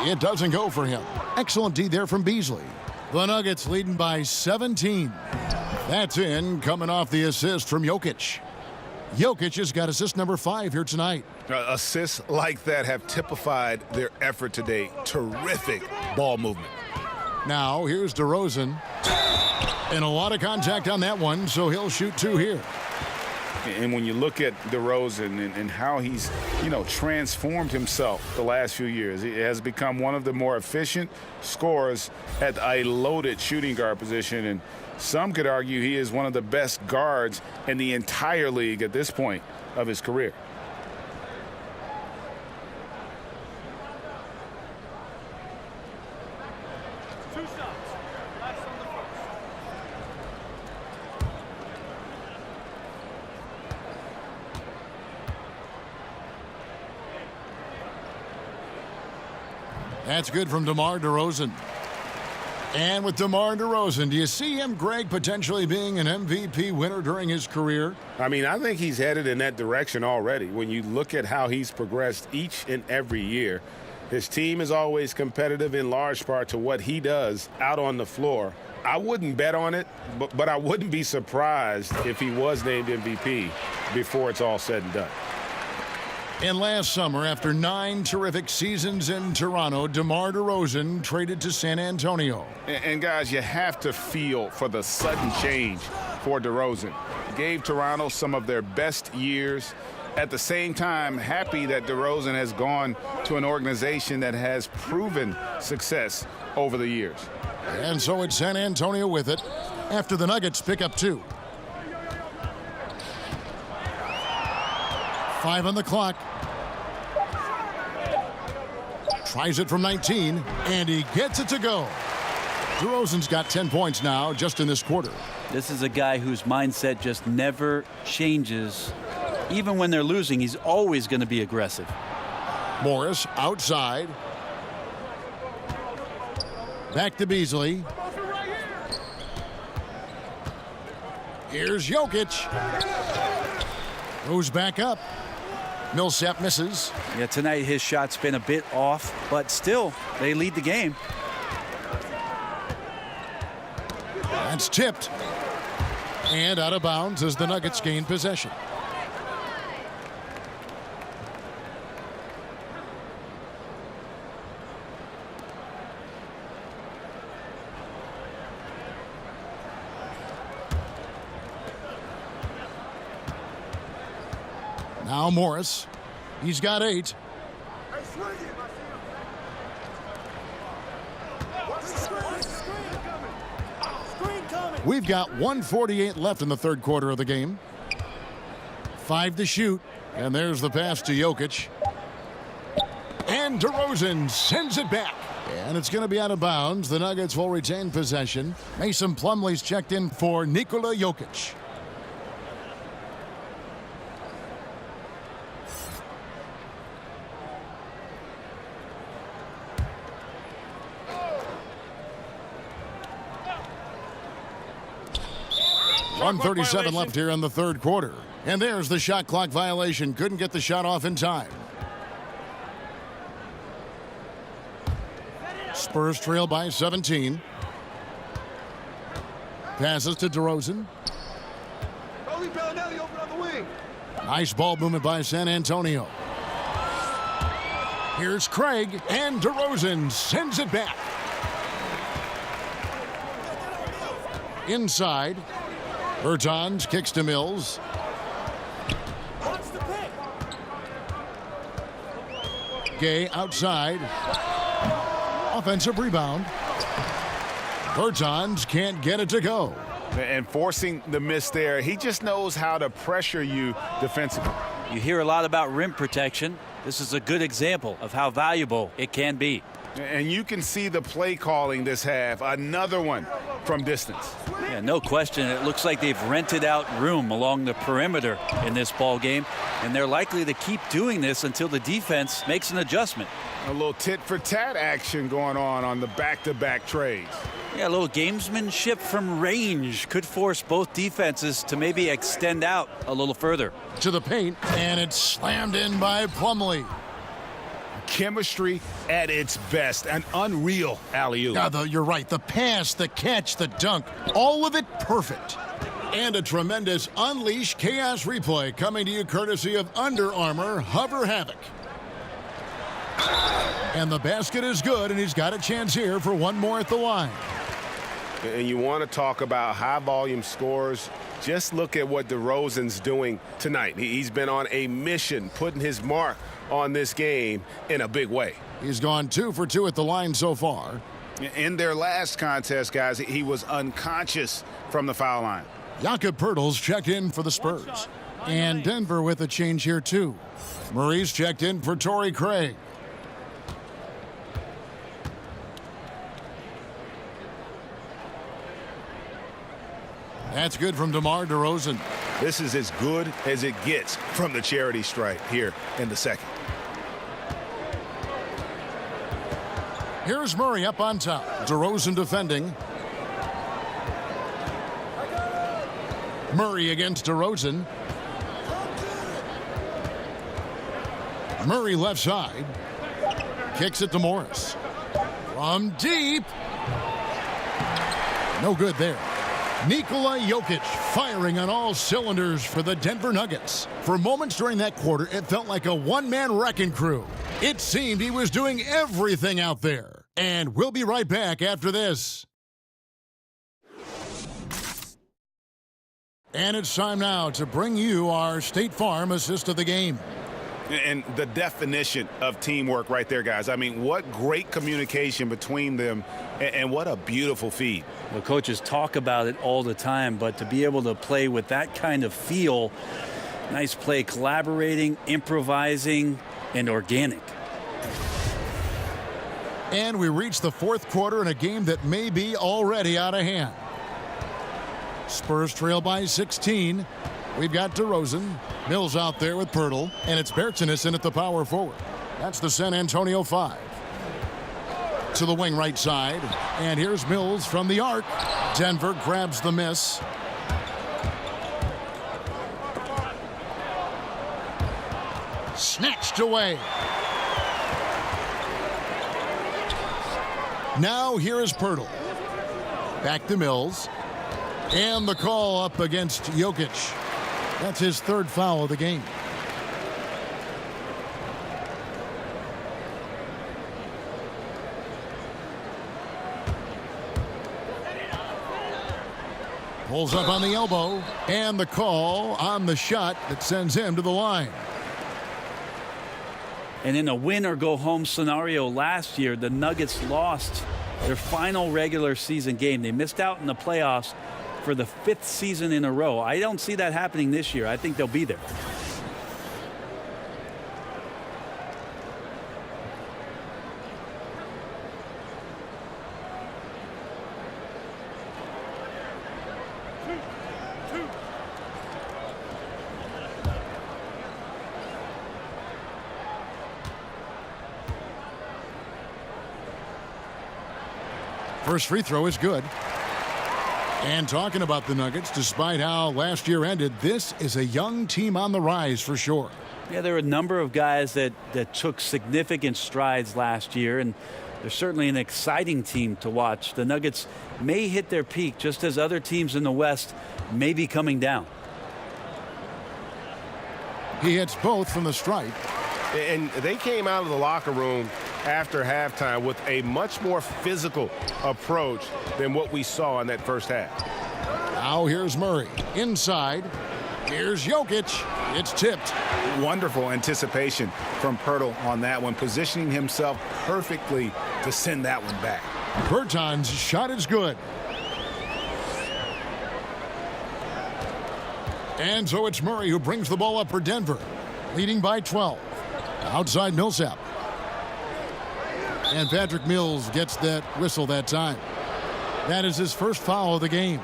It doesn't go for him. Excellent D there from Beasley. The Nuggets leading by 17. That's in, coming off the assist from Jokic. Jokic has got assist number 5 here tonight. Assists like that have typified their effort today. Terrific ball movement. Now here's DeRozan. And a lot of contact on that one, so he'll shoot 2 here. And when you look at DeRozan and how he's, transformed himself the last few years, he has become one of the more efficient scorers at a loaded shooting guard position. And some could argue he is one of the best guards in the entire league at this point of his career. That's good from DeMar DeRozan. And with DeMar DeRozan, do you see him, Greg, potentially being an MVP winner during his career? I think he's headed in that direction already. When you look at how he's progressed each and every year, his team is always competitive in large part to what he does out on the floor. I wouldn't bet on it, but I wouldn't be surprised if he was named MVP before it's all said and done. And last summer, after 9 terrific seasons in Toronto, DeMar DeRozan traded to San Antonio. And guys, you have to feel for the sudden change for DeRozan. Gave Toronto some of their best years. At the same time, happy that DeRozan has gone to an organization that has proven success over the years. And so it's San Antonio with it after the Nuggets pick up 2. 5 on the clock. Tries it from 19, and he gets it to go. DeRozan's got 10 points now just in this quarter. This is a guy whose mindset just never changes. Even when they're losing, he's always going to be aggressive. Morris outside. Back to Beasley. Here's Jokic. Goes back up. Millsap misses. Yeah, tonight his shot's been a bit off, but still, they lead the game. That's tipped. And out of bounds as the Nuggets gain possession. Now Morris. He's got 8. We've got 1:48 left in the third quarter of the game. 5 to shoot. And there's the pass to Jokic. And DeRozan sends it back. And it's going to be out of bounds. The Nuggets will retain possession. Mason Plumlee's checked in for Nikola Jokic. .137 left here in the third quarter. And there's the shot clock violation. Couldn't get the shot off in time. Spurs trail by 17. Passes to DeRozan. Nice ball movement by San Antonio. Here's Craig, and DeRozan sends it back. Inside. Bertans kicks to Mills. Gay outside. Offensive rebound. Bertans can't get it to go. And forcing the miss there, he just knows how to pressure you defensively. You hear a lot about rim protection. This is a good example of how valuable it can be. And you can see the play calling this half. Another one from distance. Yeah, no question. It looks like they've rented out room along the perimeter in this ball game, and they're likely to keep doing this until the defense makes an adjustment. A little tit-for-tat action going on the back-to-back trades. Yeah, a little gamesmanship from range could force both defenses to maybe extend out a little further. To the paint, and it's slammed in by Plumlee. Chemistry at its best. An unreal alley-oop. Yeah, you're right. The pass, the catch, the dunk, all of it perfect. And a tremendous Unleash Chaos replay coming to you courtesy of Under Armour Hover Havoc. And the basket is good, and he's got a chance here for one more at the line. And you want to talk about high-volume scores. Just look at what DeRozan's doing tonight. He's been on a mission, putting his mark on this game in a big way. He's gone 2 for 2 at the line so far. In their last contest, guys, he was unconscious from the foul line. Jakob Poeltl's checked in for the Spurs. And Denver with a change here, too. Murray's checked in for Torrey Craig. That's good from DeMar DeRozan. This is as good as it gets from the charity stripe here in the second. Here's Murray up on top. DeRozan defending. Murray against DeRozan. Murray left side. Kicks it to Morris. From deep. No good there. Nikola Jokic firing on all cylinders for the Denver Nuggets. For moments during that quarter, it felt like a one-man wrecking crew. It seemed he was doing everything out there. And we'll be right back after this. And it's time now to bring you our State Farm assist of the game. And the definition of teamwork right there, guys. I mean, what great communication between them, and what a beautiful feed. Well, coaches talk about it all the time, but to be able to play with that kind of feel, nice play, collaborating, improvising, and organic. And we reach the fourth quarter in a game that may be already out of hand. Spurs trail by 16. We've got DeRozan. Mills out there with Poeltl. And it's Bertans in at the power forward. That's the San Antonio 5. To the wing right side. And here's Mills from the arc. Denver grabs the miss. Snatched away. Now here is Poeltl. Back to Mills. And the call up against Jokic. That's his third foul of the game. Pulls up on the elbow. And the call on the shot that sends him to the line. And in a win-or-go-home scenario last year, the Nuggets lost their final regular season game. They missed out in the playoffs for the 5th season in a row. I don't see that happening this year. I think they'll be there. First free throw is good. And talking about the Nuggets, despite how last year ended, this is a young team on the rise for sure. Yeah, there are a number of guys that took significant strides last year, and they're certainly an exciting team to watch. The Nuggets may hit their peak just as other teams in the West may be coming down. He hits both from the stripe. And they came out of the locker room after halftime with a much more physical approach than what we saw in that first half. Now here's Murray. Inside. Here's Jokic. It's tipped. Wonderful anticipation from Poeltl on that one, positioning himself perfectly to send that one back. Bertans' shot is good. And so it's Murray who brings the ball up for Denver, leading by 12. Outside Millsap. And Patrick Mills gets that whistle that time. That is his first foul of the game.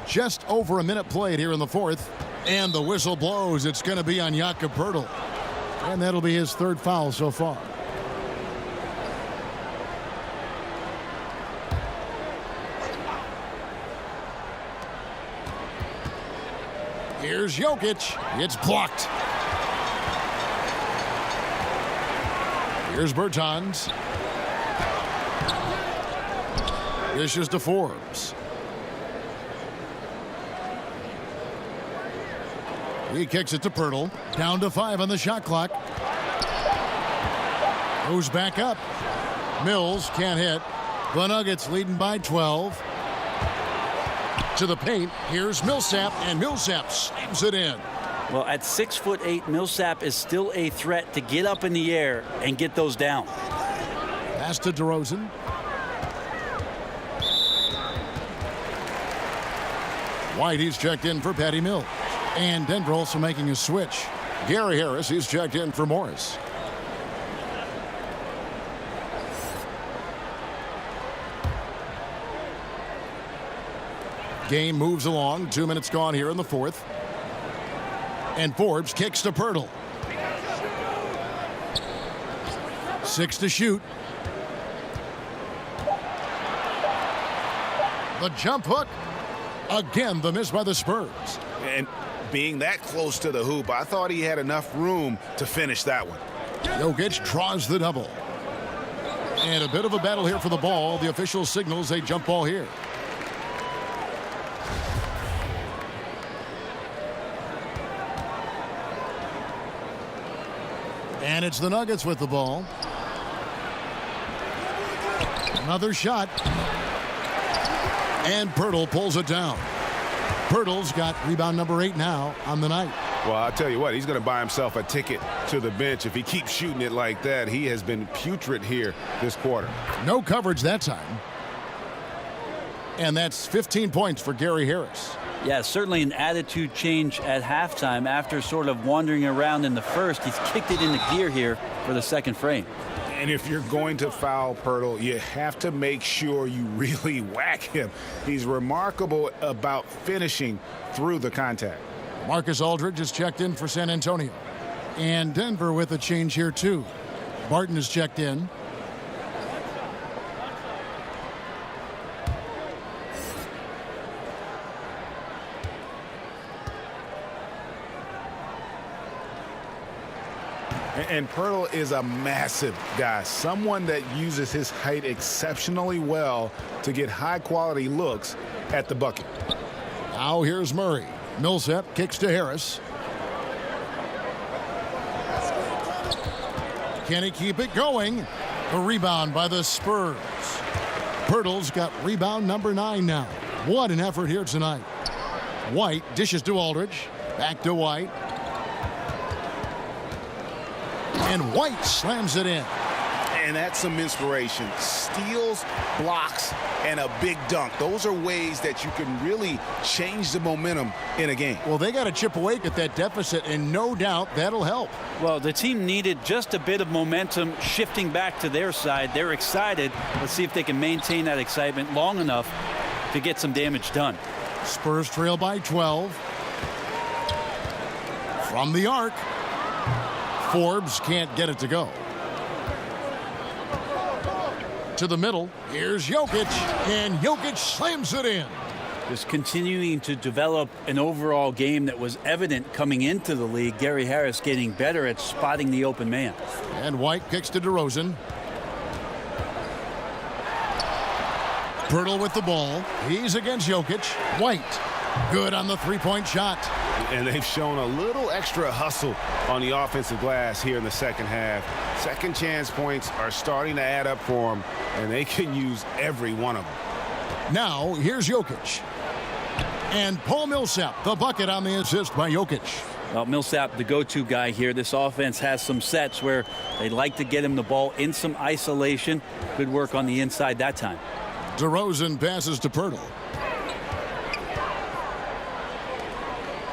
Just over a minute played here in the fourth. And the whistle blows. It's going to be on Jakob Poeltl. And that'll be his third foul so far. Here's Jokic. It's blocked. Here's Bertans. Dishes to Forbes. He kicks it to Poeltl. Down to 5 on the shot clock. Goes back up. Mills can't hit. The Nuggets leading by 12. To the paint. Here's Millsap, and Millsap slams it in. Well, at 6'8", Millsap is still a threat to get up in the air and get those down. Pass to DeRozan. White, he's checked in for Patty Mills. And Denver also making a switch. Gary Harris, he's checked in for Morris. Game moves along. 2 minutes gone here in the fourth. And Forbes kicks to Poeltl. 6 to shoot. The jump hook. Again, the miss by the Spurs. And being that close to the hoop, I thought he had enough room to finish that one. Jokic draws the double. And a bit of a battle here for the ball. The official signals a jump ball here. And it's the Nuggets with the ball. Another shot. And Poeltl pulls it down. Poeltl's got rebound number 8 now on the night. Well, I'll tell you what, he's going to buy himself a ticket to the bench. If he keeps shooting it like that, he has been putrid here this quarter. No coverage that time. And that's 15 points for Gary Harris. Yeah, certainly an attitude change at halftime after sort of wandering around in the first. He's kicked it into gear here for the second frame. And if you're going to foul Poeltl, you have to make sure you really whack him. He's remarkable about finishing through the contact. Marcus Aldridge is checked in for San Antonio. And Denver with a change here too. Barton is checked in. And Poeltl is a massive guy, someone that uses his height exceptionally well to get high-quality looks at the bucket. Now here's Murray. Millsap kicks to Harris. Can he keep it going? The rebound by the Spurs. Poeltl's got rebound number 9 now. What an effort here tonight. White dishes to Aldridge. Back to White. And White slams it in. And that's some inspiration. Steals, blocks, and a big dunk. Those are ways that you can really change the momentum in a game. Well, they got to chip away at that deficit, and no doubt that'll help. Well, the team needed just a bit of momentum shifting back to their side. They're excited. Let's see if they can maintain that excitement long enough to get some damage done. Spurs trail by 12. From the arc. Forbes can't get it to go. To the middle. Here's Jokic. And Jokic slams it in. Just continuing to develop an overall game that was evident coming into the league. Gary Harris getting better at spotting the open man. And White kicks to DeRozan. Pirtle with the ball. He's against Jokic. White. Good on the three-point shot. And they've shown a little extra hustle on the offensive glass here in the second half. Second chance points are starting to add up for them, and they can use every one of them. Now, here's Jokic. And Paul Millsap, the bucket on the assist by Jokic. Well, Millsap, the go-to guy here. This offense has some sets where they like to get him the ball in some isolation. Good work on the inside that time. DeRozan passes to Pirtle.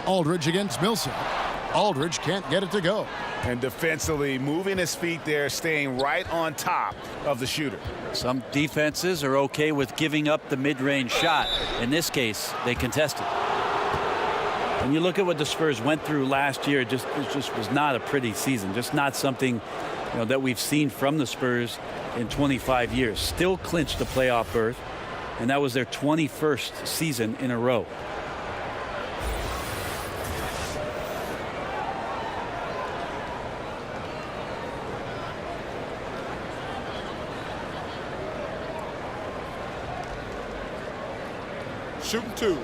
Aldridge against Millsap. Aldridge can't get it to go. And defensively, moving his feet there, staying right on top of the shooter. Some defenses are okay with giving up the mid-range shot. In this case, they contested. When you look at what the Spurs went through last year, it just was not a pretty season. Just not something that we've seen from the Spurs in 25 years. Still clinched the playoff berth, and that was their 21st season in a row. Shooting two.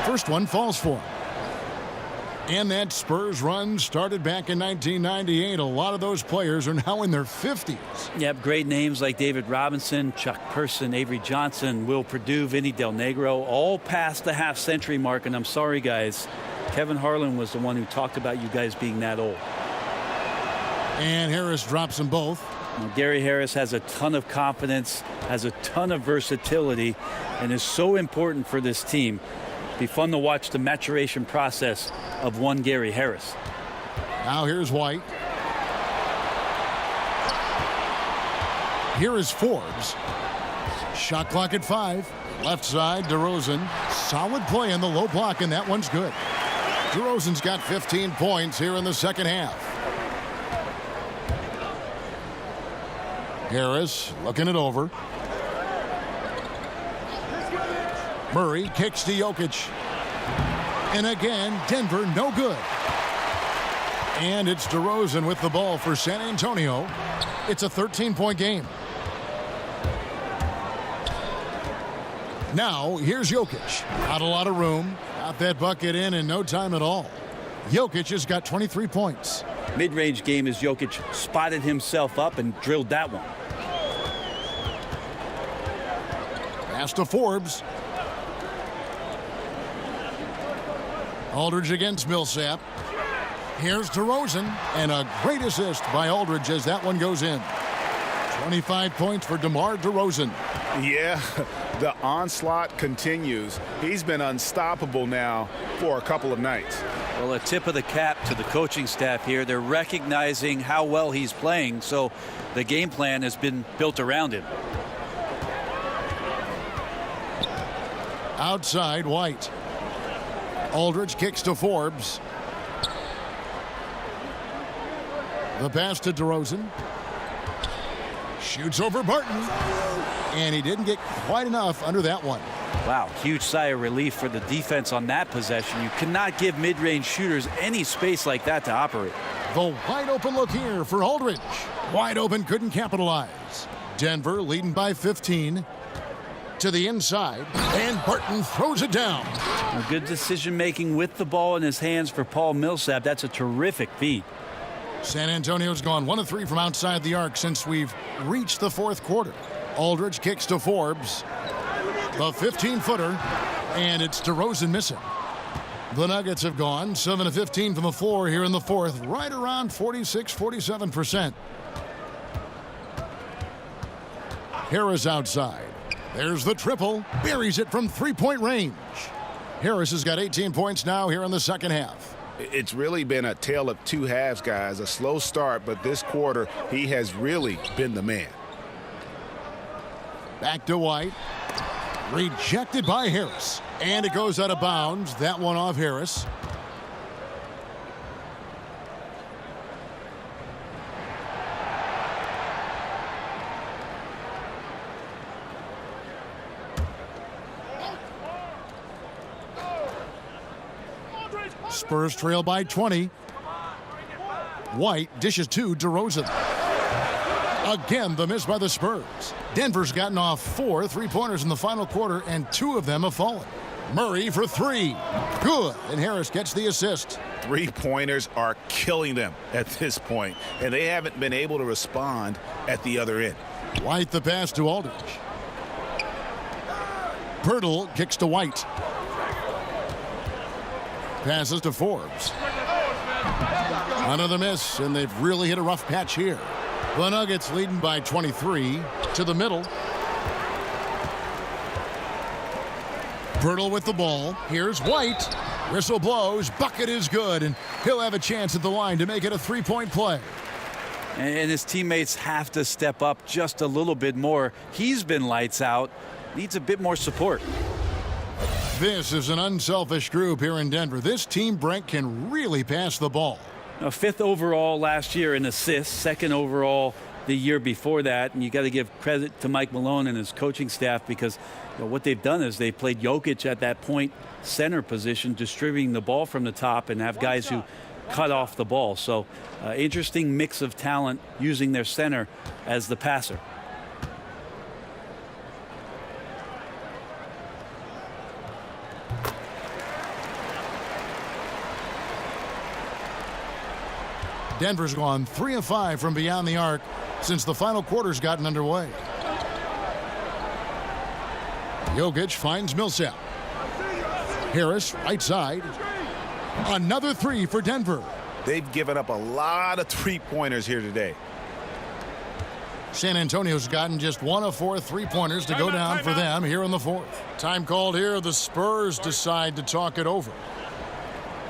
First one falls for him. And that Spurs run started back in 1998. A lot of those players are now in their 50s. Yep, great names like David Robinson, Chuck Person, Avery Johnson, Will Perdue, Vinny Del Negro, all past the half-century mark. And I'm sorry, guys, Kevin Harlan was the one who talked about you guys being that old. And Harris drops them both. Now, Gary Harris has a ton of confidence, has a ton of versatility, and is so important for this team. Be fun to watch the maturation process of one Gary Harris. Now here's White. Here is Forbes. Shot clock at 5. Left side, DeRozan. Solid play in the low block, and that one's good. DeRozan's got 15 points here in the second half. Harris looking it over. Murray kicks to Jokic. And again, Denver no good. And it's DeRozan with the ball for San Antonio. It's a 13-point game. Now, here's Jokic. Not a lot of room. Got that bucket in no time at all. Jokic has got 23 points. Mid-range game as Jokic spotted himself up and drilled that one. Pass to Forbes. Aldridge against Millsap. Here's DeRozan, and a great assist by Aldridge as that one goes in. 25 points for DeMar DeRozan. Yeah, the onslaught continues. He's been unstoppable now for a couple of nights. Well, a tip of the cap to the coaching staff here. They're recognizing how well he's playing, so the game plan has been built around him. Outside, White. Aldridge kicks to Forbes. The pass to DeRozan. Shoots over Barton. And he didn't get quite enough under that one. Wow, huge sigh of relief for the defense on that possession. You cannot give mid-range shooters any space like that to operate. The wide open look here for Aldridge. Wide open, couldn't capitalize. Denver leading by 15. To the inside, and Barton throws it down. A good decision-making with the ball in his hands for Paul Millsap. That's a terrific feat. San Antonio's gone 1 of 3 from outside the arc since we've reached the fourth quarter. Aldridge kicks to Forbes. The 15-footer, and it's DeRozan missing. The Nuggets have gone 7 of 15 from the floor here in the fourth, right around 46-47%. Harris outside. There's the triple. Buries it from three-point range. Harris has got 18 points now here in the second half. It's really been a tale of two halves, guys. A slow start, but this quarter, he has really been the man. Back to White. Rejected by Harris. And it goes out of bounds. That one off Harris. Spurs trail by 20. White dishes to DeRozan. Again, the miss by the Spurs. Denver's gotten off 4 3-pointers in the final quarter, and 2 of them have fallen. Murray for 3. Good. And Harris gets the assist. 3-pointers are killing them at this point, and they haven't been able to respond at the other end. White the pass to Aldridge. Pirtle kicks to White. Passes to Forbes. Another miss, and they've really hit a rough patch here. The Nuggets leading by 23 to the middle. Pirtle with the ball. Here's White. Whistle blows. Bucket is good, and he'll have a chance at the line to make it a 3-point play. And his teammates have to step up just a little bit more. He's been lights out. Needs a bit more support. This is an unselfish group here in Denver. This team, Brent, can really pass the ball. Now, 5th overall last year in assists, 2nd overall the year before that. And you got to give credit to Mike Malone and his coaching staff, because what they've done is they played Jokic at that point center position, distributing the ball from the top, and have guys who cut off the ball. So interesting mix of talent using their center as the passer. Denver's gone 3 of 5 from beyond the arc since the final quarter's gotten underway. Jokic finds Millsap. Harris, right side. Another 3 for Denver. They've given up a lot of 3-pointers here today. San Antonio's gotten just 1 of 4 3-pointers to go down for them here in the 4th. Time called here. The Spurs decide to talk it over.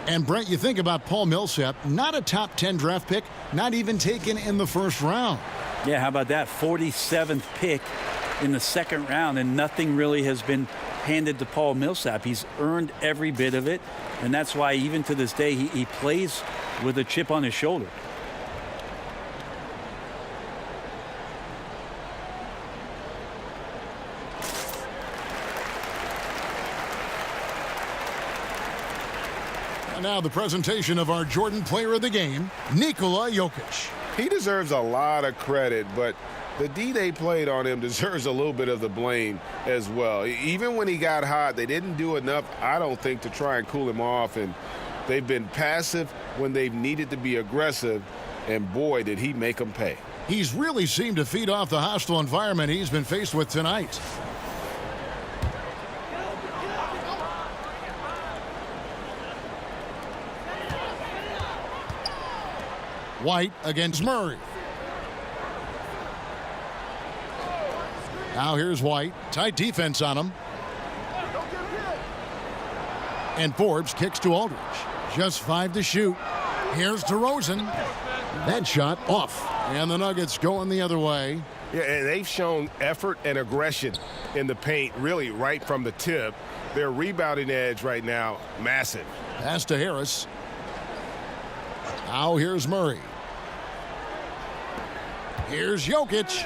And Brent, you think about Paul Millsap, not a top 10 draft pick, not even taken in the 1st round. Yeah, how about that? 47th pick in the 2nd round, and nothing really has been handed to Paul Millsap. He's earned every bit of it, and that's why even to this day he plays with a chip on his shoulder. And now the presentation of our Jordan Player of the Game, Nikola Jokic. He deserves a lot of credit, but the D they played on him deserves a little bit of the blame as well. Even when he got hot, they didn't do enough, I don't think, to try and cool him off. And they've been passive when they've needed to be aggressive. And boy, did he make them pay. He's really seemed to feed off the hostile environment he's been faced with tonight. White against Murray. Now here's White. Tight defense on him. And Forbes kicks to Aldridge. Just 5 to shoot. Here's DeRozan. That shot off. And the Nuggets going the other way. Yeah, and they've shown effort and aggression in the paint, really right from the tip. Their rebounding edge right now, massive. Pass to Harris. Now here's Murray. Here's Jokic.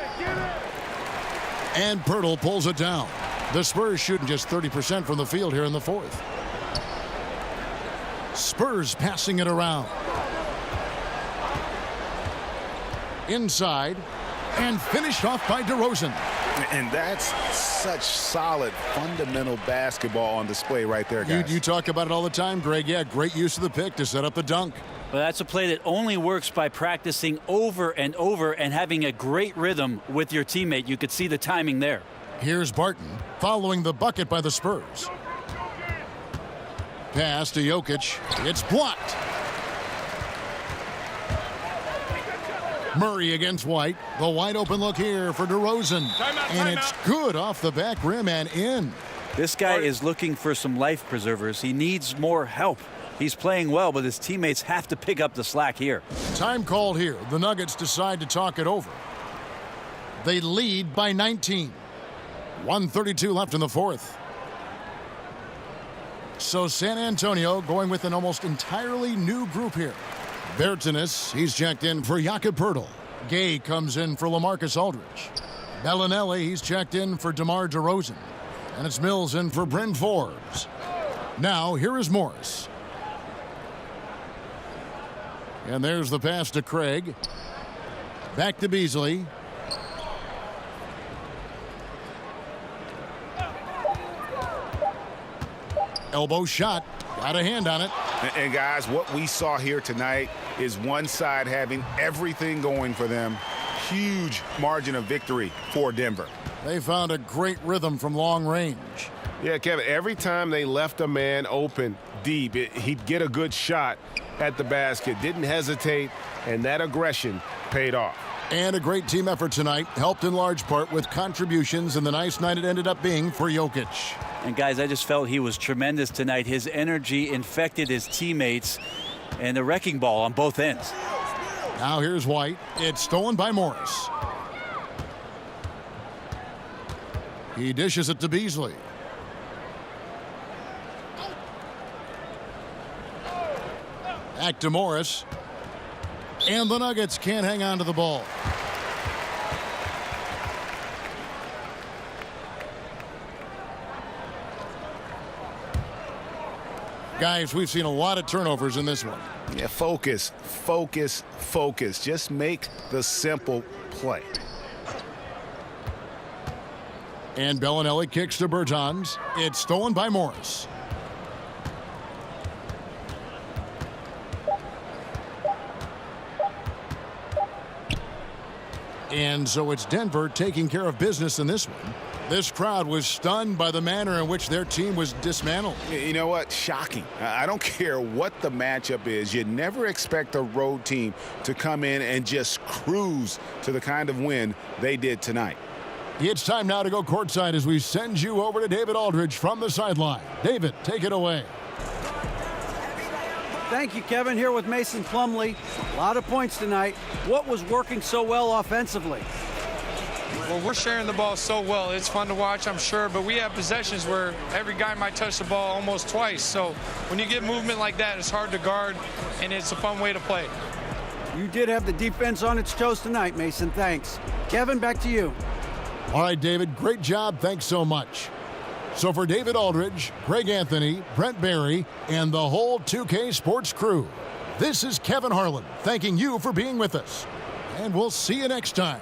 And Pirtle pulls it down. The Spurs shooting just 30% from the field here in the 4th. Spurs passing it around. Inside. And finished off by DeRozan. And that's such solid, fundamental basketball on display right there, guys. You talk about it all the time, Greg. Yeah, great use of the pick to set up the dunk. But that's a play that only works by practicing over and over and having a great rhythm with your teammate. You could see the timing there. Here's Barton following the bucket by the Spurs. Pass to Jokic. It's blocked. Murray against White. The wide open look here for DeRozan. And it's good off the back rim and in. This guy is looking for some life preservers. He needs more help. He's playing well, but his teammates have to pick up the slack here. Time called here. The Nuggets decide to talk it over. They lead by 19. 1:32 left in the fourth. So San Antonio going with an almost entirely new group here. Bertanis, he's checked in for Jakob Poeltl. Gay comes in for LaMarcus Aldridge. Bellinelli, he's checked in for DeMar DeRozan. And it's Mills in for Bryn Forbes. Now, here is Morris. And there's the pass to Craig. Back to Beasley. Elbow shot. Got a hand on it. And guys, what we saw here tonight is one side having everything going for them. Huge margin of victory for Denver. They found a great rhythm from long range. Yeah, Kevin, every time they left a man open deep, he'd get a good shot at the basket. Didn't hesitate, and that aggression paid off. And a great team effort tonight, helped in large part with contributions in the nice night it ended up being for Jokic. And guys, I just felt he was tremendous tonight. His energy infected his teammates, and the wrecking ball on both ends. Now here's White. It's stolen by Morris. He dishes it to Beasley. Back to Morris. And the Nuggets can't hang on to the ball. Guys, we've seen a lot of turnovers in this one. Yeah, focus, focus, focus. Just make the simple play. And Bellinelli kicks to Bertans. It's stolen by Morris. And so it's Denver taking care of business in this one. This crowd was stunned by the manner in which their team was dismantled. You know what? Shocking. I don't care what the matchup is. You never expect a road team to come in and just cruise to the kind of win they did tonight. It's time now to go courtside as we send you over to David Aldridge from the sideline. David, take it away. Thank you, Kevin. Here with Mason Plumlee. A lot of points tonight. What was working so well offensively? Well, we're sharing the ball so well. It's fun to watch, I'm sure, but we have possessions where every guy might touch the ball almost twice. So when you get movement like that, it's hard to guard, and it's a fun way to play. You did have the defense on its toes tonight, Mason. Thanks. Kevin, back to you. All right, David, great job. Thanks so much. So for David Aldridge, Greg Anthony, Brent Barry, and the whole 2K Sports crew, this is Kevin Harlan thanking you for being with us. And we'll see you next time.